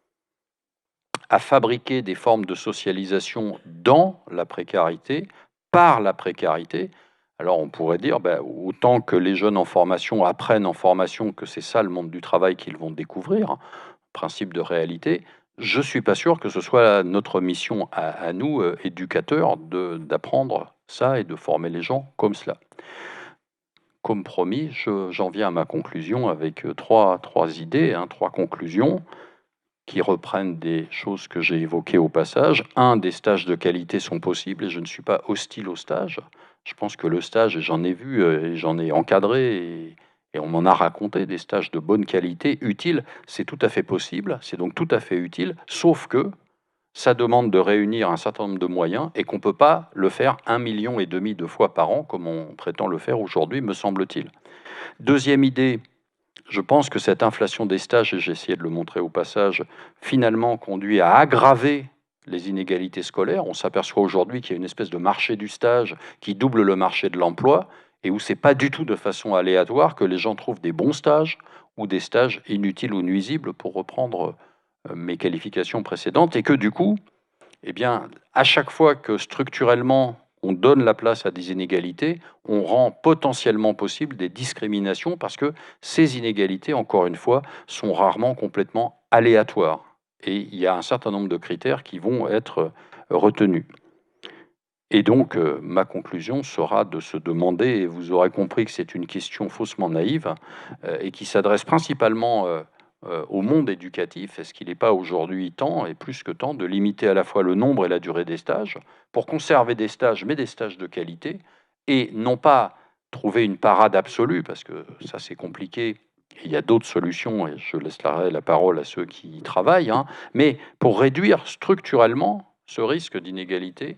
à fabriquer des formes de socialisation dans la précarité, par la précarité? Alors on pourrait dire, autant que les jeunes en formation apprennent en formation que c'est ça le monde du travail qu'ils vont découvrir, principe de réalité, je ne suis pas sûr que ce soit notre mission à nous, éducateurs, d'apprendre ça et de former les gens comme cela. Comme promis, j'en viens à ma conclusion avec trois idées, 3 conclusions qui reprennent des choses que j'ai évoquées au passage. Des stages de qualité sont possibles et je ne suis pas hostile au stage. Je pense que le stage, j'en ai vu et j'en ai encadré et on m'en a raconté des stages de bonne qualité, utiles. C'est tout à fait possible, c'est donc tout à fait utile, sauf que ça demande de réunir un certain nombre de moyens et qu'on ne peut pas le faire 1,5 million de fois par an, comme on prétend le faire aujourd'hui, me semble-t-il. Deuxième idée, je pense que cette inflation des stages, et j'ai essayé de le montrer au passage, finalement conduit à aggraver les inégalités scolaires. On s'aperçoit aujourd'hui qu'il y a une espèce de marché du stage qui double le marché de l'emploi et où c'est pas du tout de façon aléatoire que les gens trouvent des bons stages ou des stages inutiles ou nuisibles, pour reprendre mes qualifications précédentes, et que du coup, eh bien, à chaque fois que structurellement on donne la place à des inégalités, on rend potentiellement possible des discriminations, parce que ces inégalités, encore une fois, sont rarement complètement aléatoires. Et il y a un certain nombre de critères qui vont être retenus. Et donc, ma conclusion sera de se demander, et vous aurez compris que c'est une question faussement naïve, et qui s'adresse principalement au monde éducatif, est-ce qu'il n'est pas aujourd'hui temps, et plus que temps, de limiter à la fois le nombre et la durée des stages, pour conserver des stages, mais des stages de qualité, et non pas trouver une parade absolue, parce que ça c'est compliqué, il y a d'autres solutions, et je laisserai la parole à ceux qui y travaillent, hein, mais pour réduire structurellement ce risque d'inégalité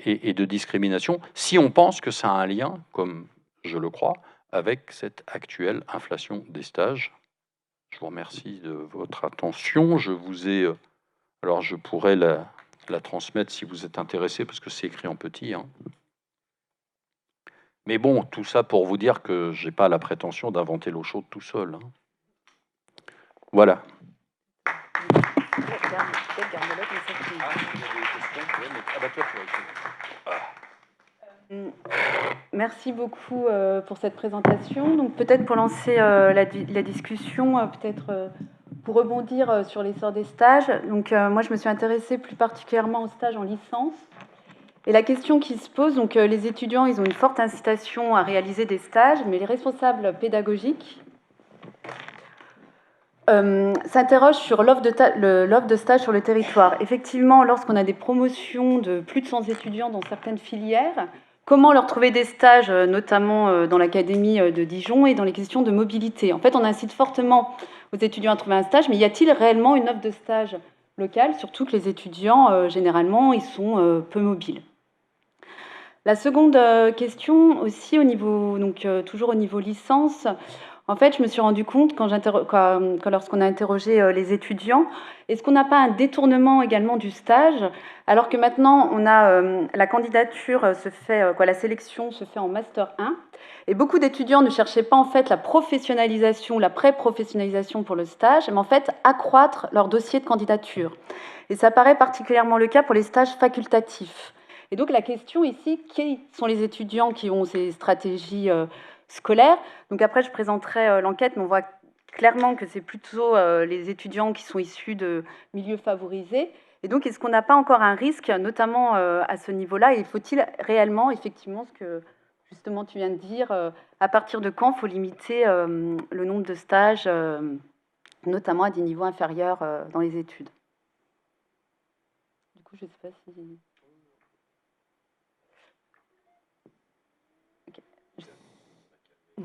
et de discrimination, si on pense que ça a un lien, comme je le crois, avec cette actuelle inflation des stages. Je vous remercie de votre attention. Je vous ai... alors, je pourrais la transmettre si vous êtes intéressé, parce que c'est écrit en petit. Hein. Mais bon, tout ça pour vous dire que je n'ai pas la prétention d'inventer l'eau chaude tout seul. Hein. Voilà. Merci beaucoup pour cette présentation. Donc peut-être pour lancer la discussion, peut-être pour rebondir sur l'essor des stages. Donc moi, je me suis intéressée plus particulièrement aux stages en licence. Et la question qui se pose, donc les étudiants, ils ont une forte incitation à réaliser des stages, mais les responsables pédagogiques s'interrogent sur l'offre de stage sur le territoire. Effectivement, lorsqu'on a des promotions de plus de 100 étudiants dans certaines filières, comment leur trouver des stages, notamment dans l'académie de Dijon et dans les questions de mobilité. En fait, on incite fortement aux étudiants à trouver un stage, mais y a-t-il réellement une offre de stage locale, surtout que les étudiants, généralement, ils sont peu mobiles. La seconde question aussi, au niveau, donc, toujours au niveau licence, en fait, je me suis rendu compte, lorsqu'on a interrogé les étudiants, est-ce qu'on n'a pas un détournement également du stage, alors que maintenant, on a la candidature se fait, la sélection se fait en Master 1, et beaucoup d'étudiants ne cherchaient pas en fait la professionnalisation, la pré-professionnalisation pour le stage, mais en fait accroître leur dossier de candidature. Et ça paraît particulièrement le cas pour les stages facultatifs. Et donc la question ici, qui sont les étudiants qui ont ces stratégies scolaires? Donc après, je présenterai l'enquête, mais on voit clairement que c'est plutôt les étudiants qui sont issus de milieux favorisés. Et donc, est-ce qu'on n'a pas encore un risque, notamment à ce niveau-là? Et faut-il réellement, effectivement, ce que justement tu viens de dire, à partir de quand il faut limiter le nombre de stages, notamment à des niveaux inférieurs dans les études? Du coup, je ne sais pas si... Je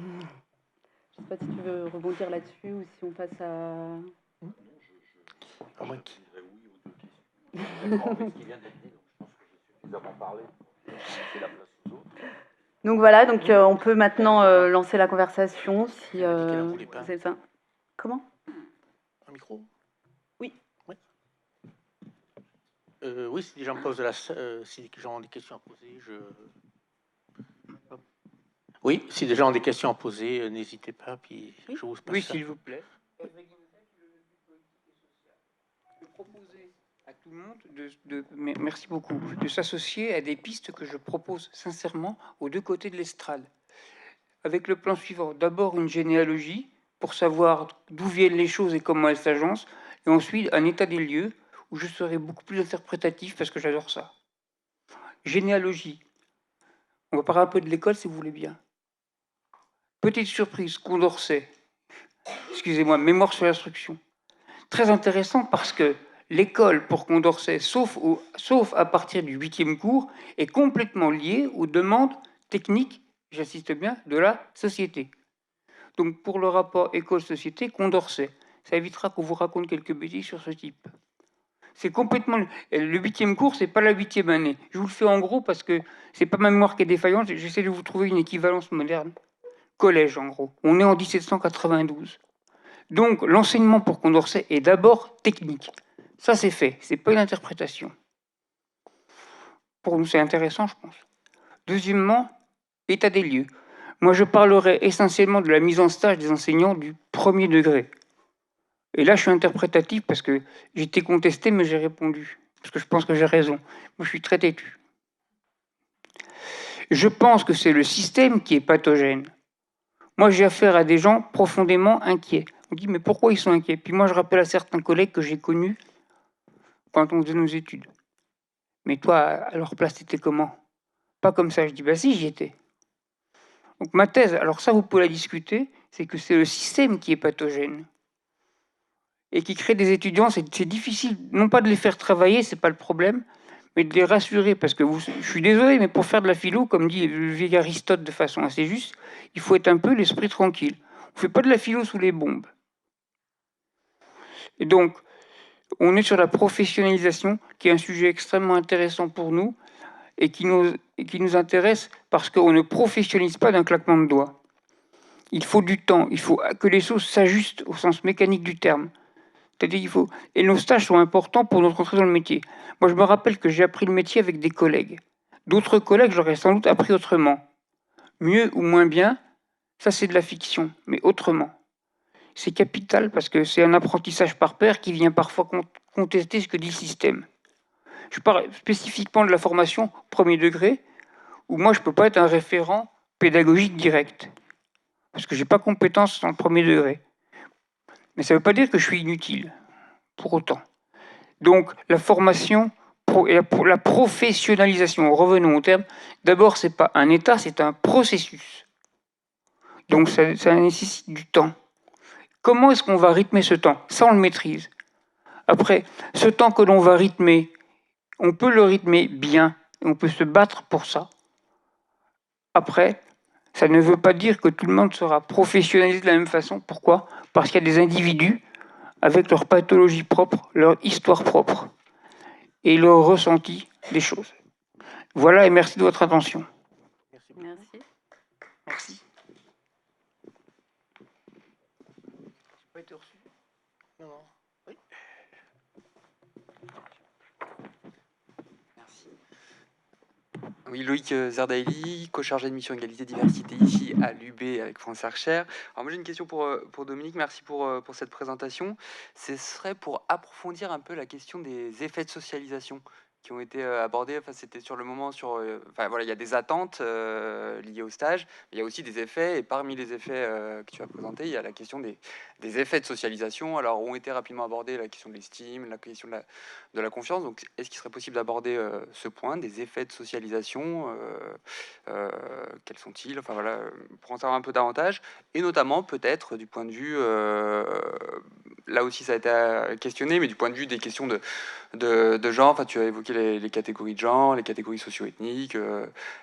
ne sais pas si tu veux rebondir là-dessus ou si on passe à... Donc voilà, donc on peut maintenant lancer la conversation si vous êtes... Comment? Un micro? Oui. Oui, si les gens posent si les gens ont des questions à poser, Oui, si les gens ont des questions à poser, n'hésitez pas, puis je vous passe. Oui, s'il vous plaît. Je proposer à tout le monde merci beaucoup, de s'associer à des pistes que je propose sincèrement aux deux côtés de l'estrade. Avec le plan suivant, d'abord une généalogie pour savoir d'où viennent les choses et comment elles s'agencent, et ensuite un état des lieux où je serai beaucoup plus interprétatif parce que j'adore ça. Généalogie. On va parler un peu de l'école si vous voulez bien. Petite surprise, Condorcet. Excusez-moi, mémoire sur l'instruction. Très intéressant parce que l'école pour Condorcet, sauf à partir du 8e cours, est complètement liée aux demandes techniques, j'insiste bien, de la société. Donc pour le rapport école-société, Condorcet, ça évitera qu'on vous raconte quelques bêtises sur ce type. C'est complètement... Le 8e cours, c'est pas la 8e année. Je vous le fais en gros parce que c'est pas ma mémoire qui est défaillante. J'essaie de vous trouver une équivalence moderne. Collège, en gros. On est en 1792. Donc, l'enseignement pour Condorcet est d'abord technique. Ça, c'est fait. C'est pas une interprétation. Pour nous, c'est intéressant, je pense. Deuxièmement, état des lieux. Moi, je parlerai essentiellement de la mise en stage des enseignants du premier degré. Et là, je suis interprétatif parce que j'étais contesté, mais j'ai répondu. Parce que je pense que j'ai raison. Moi, je suis très têtu. Je pense que c'est le système qui est pathogène. Moi, j'ai affaire à des gens profondément inquiets. On dit, mais pourquoi ils sont inquiets? Puis moi, je rappelle à certains collègues que j'ai connus quand on faisait nos études. Mais toi, à leur place, t'étais comment? Pas comme ça. Je dis, bah si, j'y étais. Donc ma thèse, alors ça, vous pouvez la discuter, c'est que c'est le système qui est pathogène. Et qui crée des étudiants, c'est difficile, non pas de les faire travailler, c'est pas le problème, mais de les rassurer, parce que je suis désolé, mais pour faire de la philo, comme dit le vieil Aristote de façon assez juste, il faut être un peu l'esprit tranquille. On fait pas de la philo sous les bombes. Et donc, on est sur la professionnalisation, qui est un sujet extrêmement intéressant pour nous, et qui nous intéresse parce qu'on ne professionnalise pas d'un claquement de doigts. Il faut du temps, il faut que les choses s'ajustent au sens mécanique du terme. C'est-à-dire qu'il faut... Et nos stages sont importants pour notre entrée dans le métier. Moi, je me rappelle que j'ai appris le métier avec des collègues. D'autres collègues, j'aurais sans doute appris autrement. Mieux ou moins bien, ça c'est de la fiction, mais autrement. C'est capital parce que c'est un apprentissage par pair qui vient parfois contester ce que dit le système. Je parle spécifiquement de la formation premier degré, où moi je ne peux pas être un référent pédagogique direct, parce que je n'ai pas compétence dans le premier degré. Mais ça ne veut pas dire que je suis inutile, pour autant. Donc la formation et la professionnalisation, revenons au terme, d'abord c'est pas un état, c'est un processus. Donc ça nécessite du temps. Comment est-ce qu'on va rythmer ce temps? Ça on le maîtrise. Après, ce temps que l'on va rythmer, on peut le rythmer bien, on peut se battre pour ça. Après, ça ne veut pas dire que tout le monde sera professionnalisé de la même façon. Pourquoi? Parce qu'il y a des individus avec leur pathologie propre, leur histoire propre et leur ressenti des choses. Voilà, et merci de votre attention. Merci. Merci. J'ai pas été reçu. Non, non. Oui. Merci. Oui, Loïc Zardaïli, co-chargé de mission égalité diversité ici à l'UB avec France Archer. Alors moi j'ai une question pour Dominique, merci pour cette présentation. Ce serait pour approfondir un peu la question des effets de socialisation qui ont été abordés. Enfin, c'était sur le moment, enfin voilà, il y a des attentes liées au stage, mais il y a aussi des effets, et parmi les effets que tu as présentés, il y a la question des effets de socialisation. Alors ont été rapidement abordés la question de l'estime, la question de la confiance. Donc est-ce qu'il serait possible d'aborder ce point des effets de socialisation, quels sont-ils, enfin voilà, pour en savoir un peu davantage, et notamment peut-être du point de vue, là aussi ça a été questionné, mais du point de vue des questions de genre. Enfin, tu as évoqué les catégories de genre, les catégories socio-ethniques,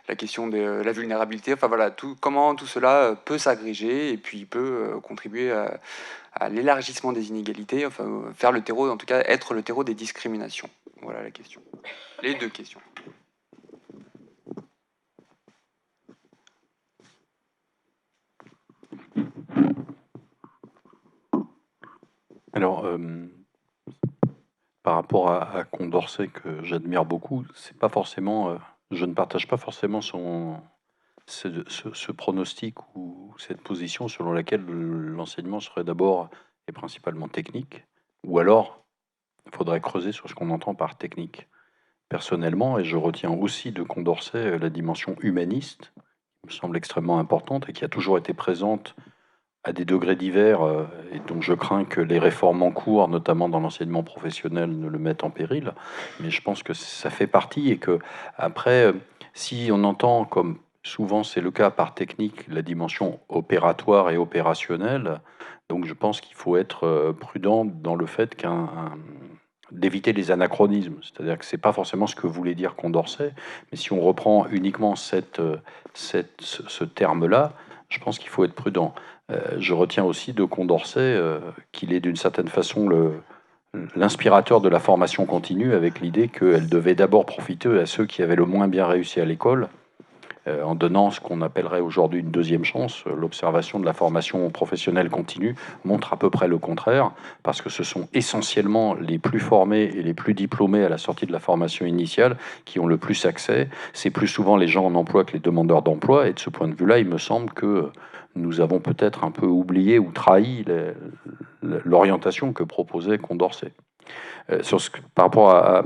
la question de la vulnérabilité, enfin voilà, comment tout cela peut s'agréger et puis peut contribuer à l'élargissement des inégalités, enfin faire le terreau, en tout cas être le terreau des discriminations. Voilà la question. Les deux questions. Alors, par rapport à Condorcet, que j'admire beaucoup, c'est pas forcément, je ne partage pas forcément ce pronostic ou cette position selon laquelle l'enseignement serait d'abord et principalement technique, ou alors il faudrait creuser sur ce qu'on entend par technique. Personnellement, et je retiens aussi de Condorcet la dimension humaniste, qui me semble extrêmement importante et qui a toujours été présente à des degrés divers, et donc je crains que les réformes en cours, notamment dans l'enseignement professionnel, ne le mettent en péril. Mais je pense que ça fait partie, et que après, si on entend, comme souvent c'est le cas par technique, la dimension opératoire et opérationnelle, donc je pense qu'il faut être prudent dans le fait d'éviter les anachronismes. C'est-à-dire que c'est pas forcément ce que voulait dire Condorcet, mais si on reprend uniquement ce terme-là, je pense qu'il faut être prudent. Je retiens aussi de Condorcet qu'il est d'une certaine façon l'inspirateur de la formation continue, avec l'idée qu'elle devait d'abord profiter à ceux qui avaient le moins bien réussi à l'école, en donnant ce qu'on appellerait aujourd'hui une deuxième chance. L'observation de la formation professionnelle continue montre à peu près le contraire, parce que ce sont essentiellement les plus formés et les plus diplômés à la sortie de la formation initiale qui ont le plus accès. C'est plus souvent les gens en emploi que les demandeurs d'emploi, et de ce point de vue-là, il me semble que nous avons peut-être un peu oublié ou trahi l'orientation que proposait Condorcet. Par rapport à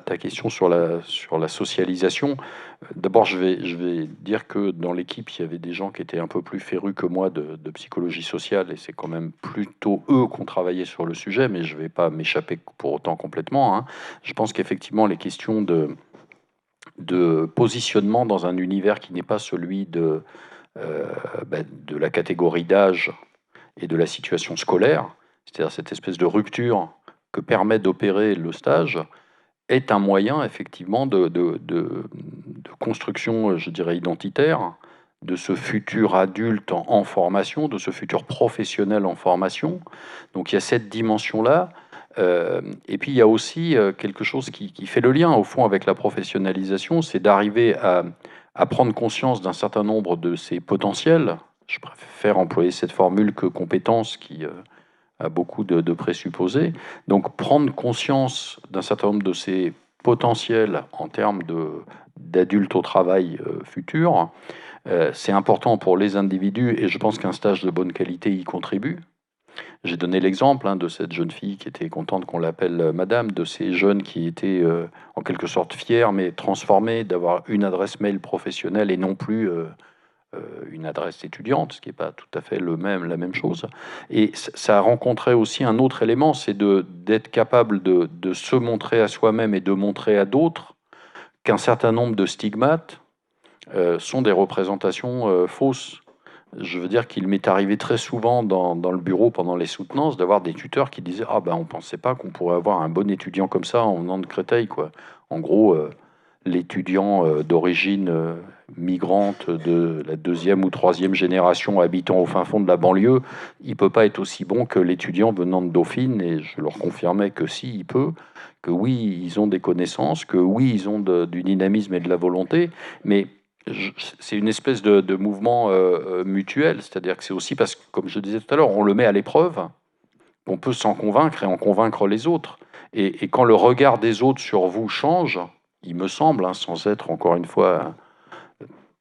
ta question sur la socialisation, d'abord je vais dire que dans l'équipe, il y avait des gens qui étaient un peu plus férus que moi de psychologie sociale, et c'est quand même plutôt eux qui ont travaillé sur le sujet, mais je ne vais pas m'échapper pour autant complètement, hein. Je pense qu'effectivement, les questions de positionnement dans un univers qui n'est pas celui de la catégorie d'âge et de la situation scolaire, c'est-à-dire cette espèce de rupture que permet d'opérer le stage, est un moyen effectivement de construction, je dirais, identitaire, de ce futur adulte en formation, de ce futur professionnel en formation. Donc il y a cette dimension-là. Et puis il y a aussi quelque chose qui fait le lien au fond avec la professionnalisation, c'est d'arriver à prendre conscience d'un certain nombre de ces potentiels. Je préfère employer cette formule que compétence, qui a beaucoup de présupposés. Donc prendre conscience d'un certain nombre de ces potentiels en termes d'adultes au travail futur, c'est important pour les individus, et je pense qu'un stage de bonne qualité y contribue. J'ai donné l'exemple de cette jeune fille qui était contente qu'on l'appelle madame, de ces jeunes qui étaient en quelque sorte fiers mais transformés d'avoir une adresse mail professionnelle et non plus une adresse étudiante, ce qui n'est pas tout à fait la même chose. Et ça a rencontré aussi un autre élément, c'est d'être capable de se montrer à soi-même et de montrer à d'autres qu'un certain nombre de stigmates sont des représentations fausses. Je veux dire qu'il m'est arrivé très souvent dans le bureau pendant les soutenances d'avoir des tuteurs qui disaient « Ah ben on pensait pas qu'on pourrait avoir un bon étudiant comme ça en venant de Créteil, quoi ». En gros, l'étudiant d'origine migrante de la 2e ou 3e génération habitant au fin fond de la banlieue, il peut pas être aussi bon que l'étudiant venant de Dauphine, et je leur confirmais que si, il peut, que oui, ils ont des connaissances, que oui, ils ont du dynamisme et de la volonté, mais c'est une espèce de mouvement mutuel, c'est-à-dire que c'est aussi parce que, comme je disais tout à l'heure, on le met à l'épreuve, qu'on peut s'en convaincre et en convaincre les autres. Et quand le regard des autres sur vous change, il me semble, sans être encore une fois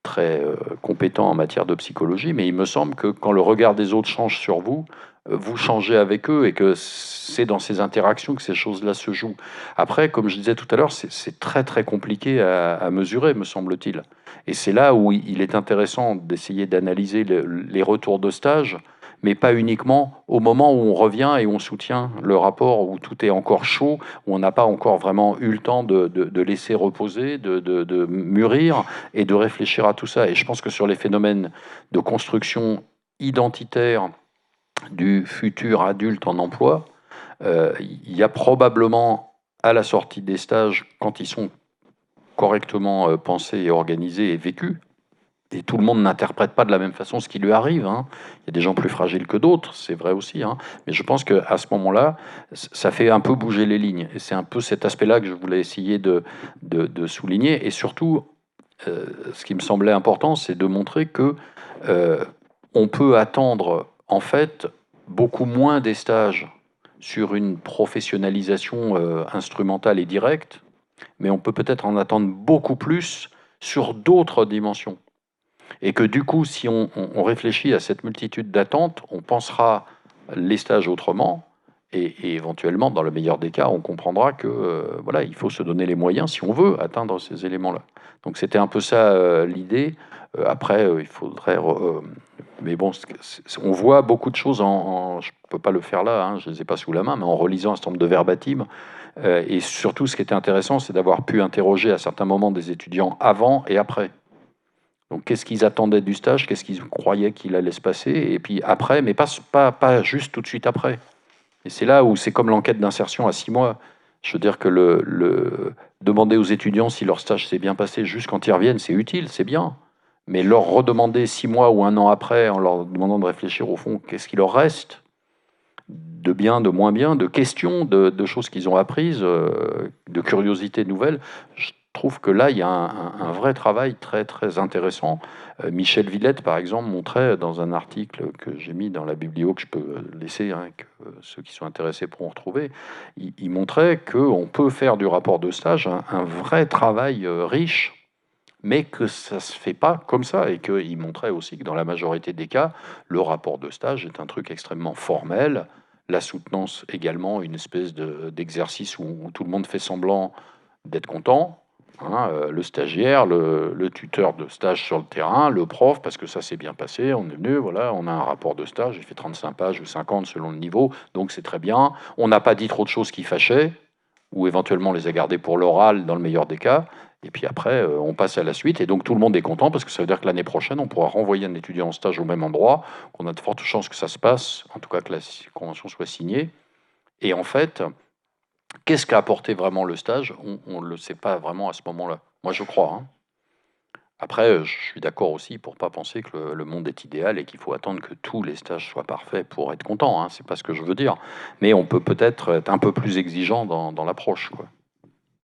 très compétent en matière de psychologie, mais il me semble que quand le regard des autres change sur vous, vous changez avec eux, et que c'est dans ces interactions que ces choses-là se jouent. Après, comme je disais tout à l'heure, c'est très très compliqué à mesurer, me semble-t-il. Et c'est là où il est intéressant d'essayer d'analyser les retours de stage, mais pas uniquement au moment où on revient et on soutient le rapport, où tout est encore chaud, où on n'a pas encore vraiment eu le temps de laisser reposer, de mûrir et de réfléchir à tout ça. Et je pense que sur les phénomènes de construction identitaire du futur adulte en emploi, il y a probablement, à la sortie des stages, quand ils sont correctement pensés et organisés et vécus, et tout le monde n'interprète pas de la même façon ce qui lui arrive, il y a des gens plus fragiles que d'autres, c'est vrai aussi, mais je pense qu'à ce moment-là, ça fait un peu bouger les lignes, et c'est un peu cet aspect-là que je voulais essayer de souligner, et surtout, ce qui me semblait important, c'est de montrer que on peut attendre en fait beaucoup moins des stages sur une professionnalisation instrumentale et directe, mais on peut peut-être en attendre beaucoup plus sur d'autres dimensions. Et que du coup, si on réfléchit à cette multitude d'attentes, on pensera les stages autrement, et éventuellement, dans le meilleur des cas, on comprendra que voilà, il faut se donner les moyens si on veut atteindre ces éléments-là. Donc c'était un peu ça l'idée. Après, il faudrait... mais bon, on voit beaucoup de choses je ne peux pas le faire là, je ne les ai pas sous la main, mais en relisant un certain nombre de verbatim. Et surtout, ce qui était intéressant, c'est d'avoir pu interroger à certains moments des étudiants avant et après. Donc, qu'est-ce qu'ils attendaient du stage, qu'est-ce qu'ils croyaient qu'il allait se passer, et puis après, mais pas juste tout de suite après. Et c'est là où c'est comme l'enquête d'insertion à 6 mois. Je veux dire que demander aux étudiants si leur stage s'est bien passé juste quand ils reviennent, c'est utile, c'est bien. Mais leur redemander 6 mois ou 1 an après, en leur demandant de réfléchir au fond, qu'est-ce qu'il leur reste, de bien, de moins bien, de questions, de choses qu'ils ont apprises, de curiosités nouvelles. Je trouve que là, il y a un vrai travail très, très intéressant. Michel Villette, par exemple, montrait dans un article que j'ai mis dans la biblio, que je peux laisser, hein, que ceux qui sont intéressés pourront retrouver, il montrait qu'on peut faire du rapport de stage un vrai travail riche, mais que ça se fait pas comme ça, et qu'il montrait aussi que dans la majorité des cas, le rapport de stage est un truc extrêmement formel, la soutenance également une espèce d'exercice où tout le monde fait semblant d'être content, hein, le stagiaire, le tuteur de stage sur le terrain, le prof, parce que ça s'est bien passé, on est venu, voilà, on a un rapport de stage, il fait 35 pages ou 50 selon le niveau, donc c'est très bien, on n'a pas dit trop de choses qui fâchaient, ou éventuellement on les a gardées pour l'oral dans le meilleur des cas, et puis après, on passe à la suite, et donc tout le monde est content, parce que ça veut dire que l'année prochaine, on pourra renvoyer un étudiant en stage au même endroit, qu'on a de fortes chances que ça se passe, en tout cas que la convention soit signée. Et en fait, qu'est-ce qu'a apporté vraiment le stage? On ne le sait pas vraiment à ce moment-là. Moi, je crois, hein. Après, je suis d'accord aussi pour pas penser que le monde est idéal et qu'il faut attendre que tous les stages soient parfaits pour être content, hein, c'est pas ce que je veux dire. Mais on peut peut-être être un peu plus exigeant dans l'approche, quoi.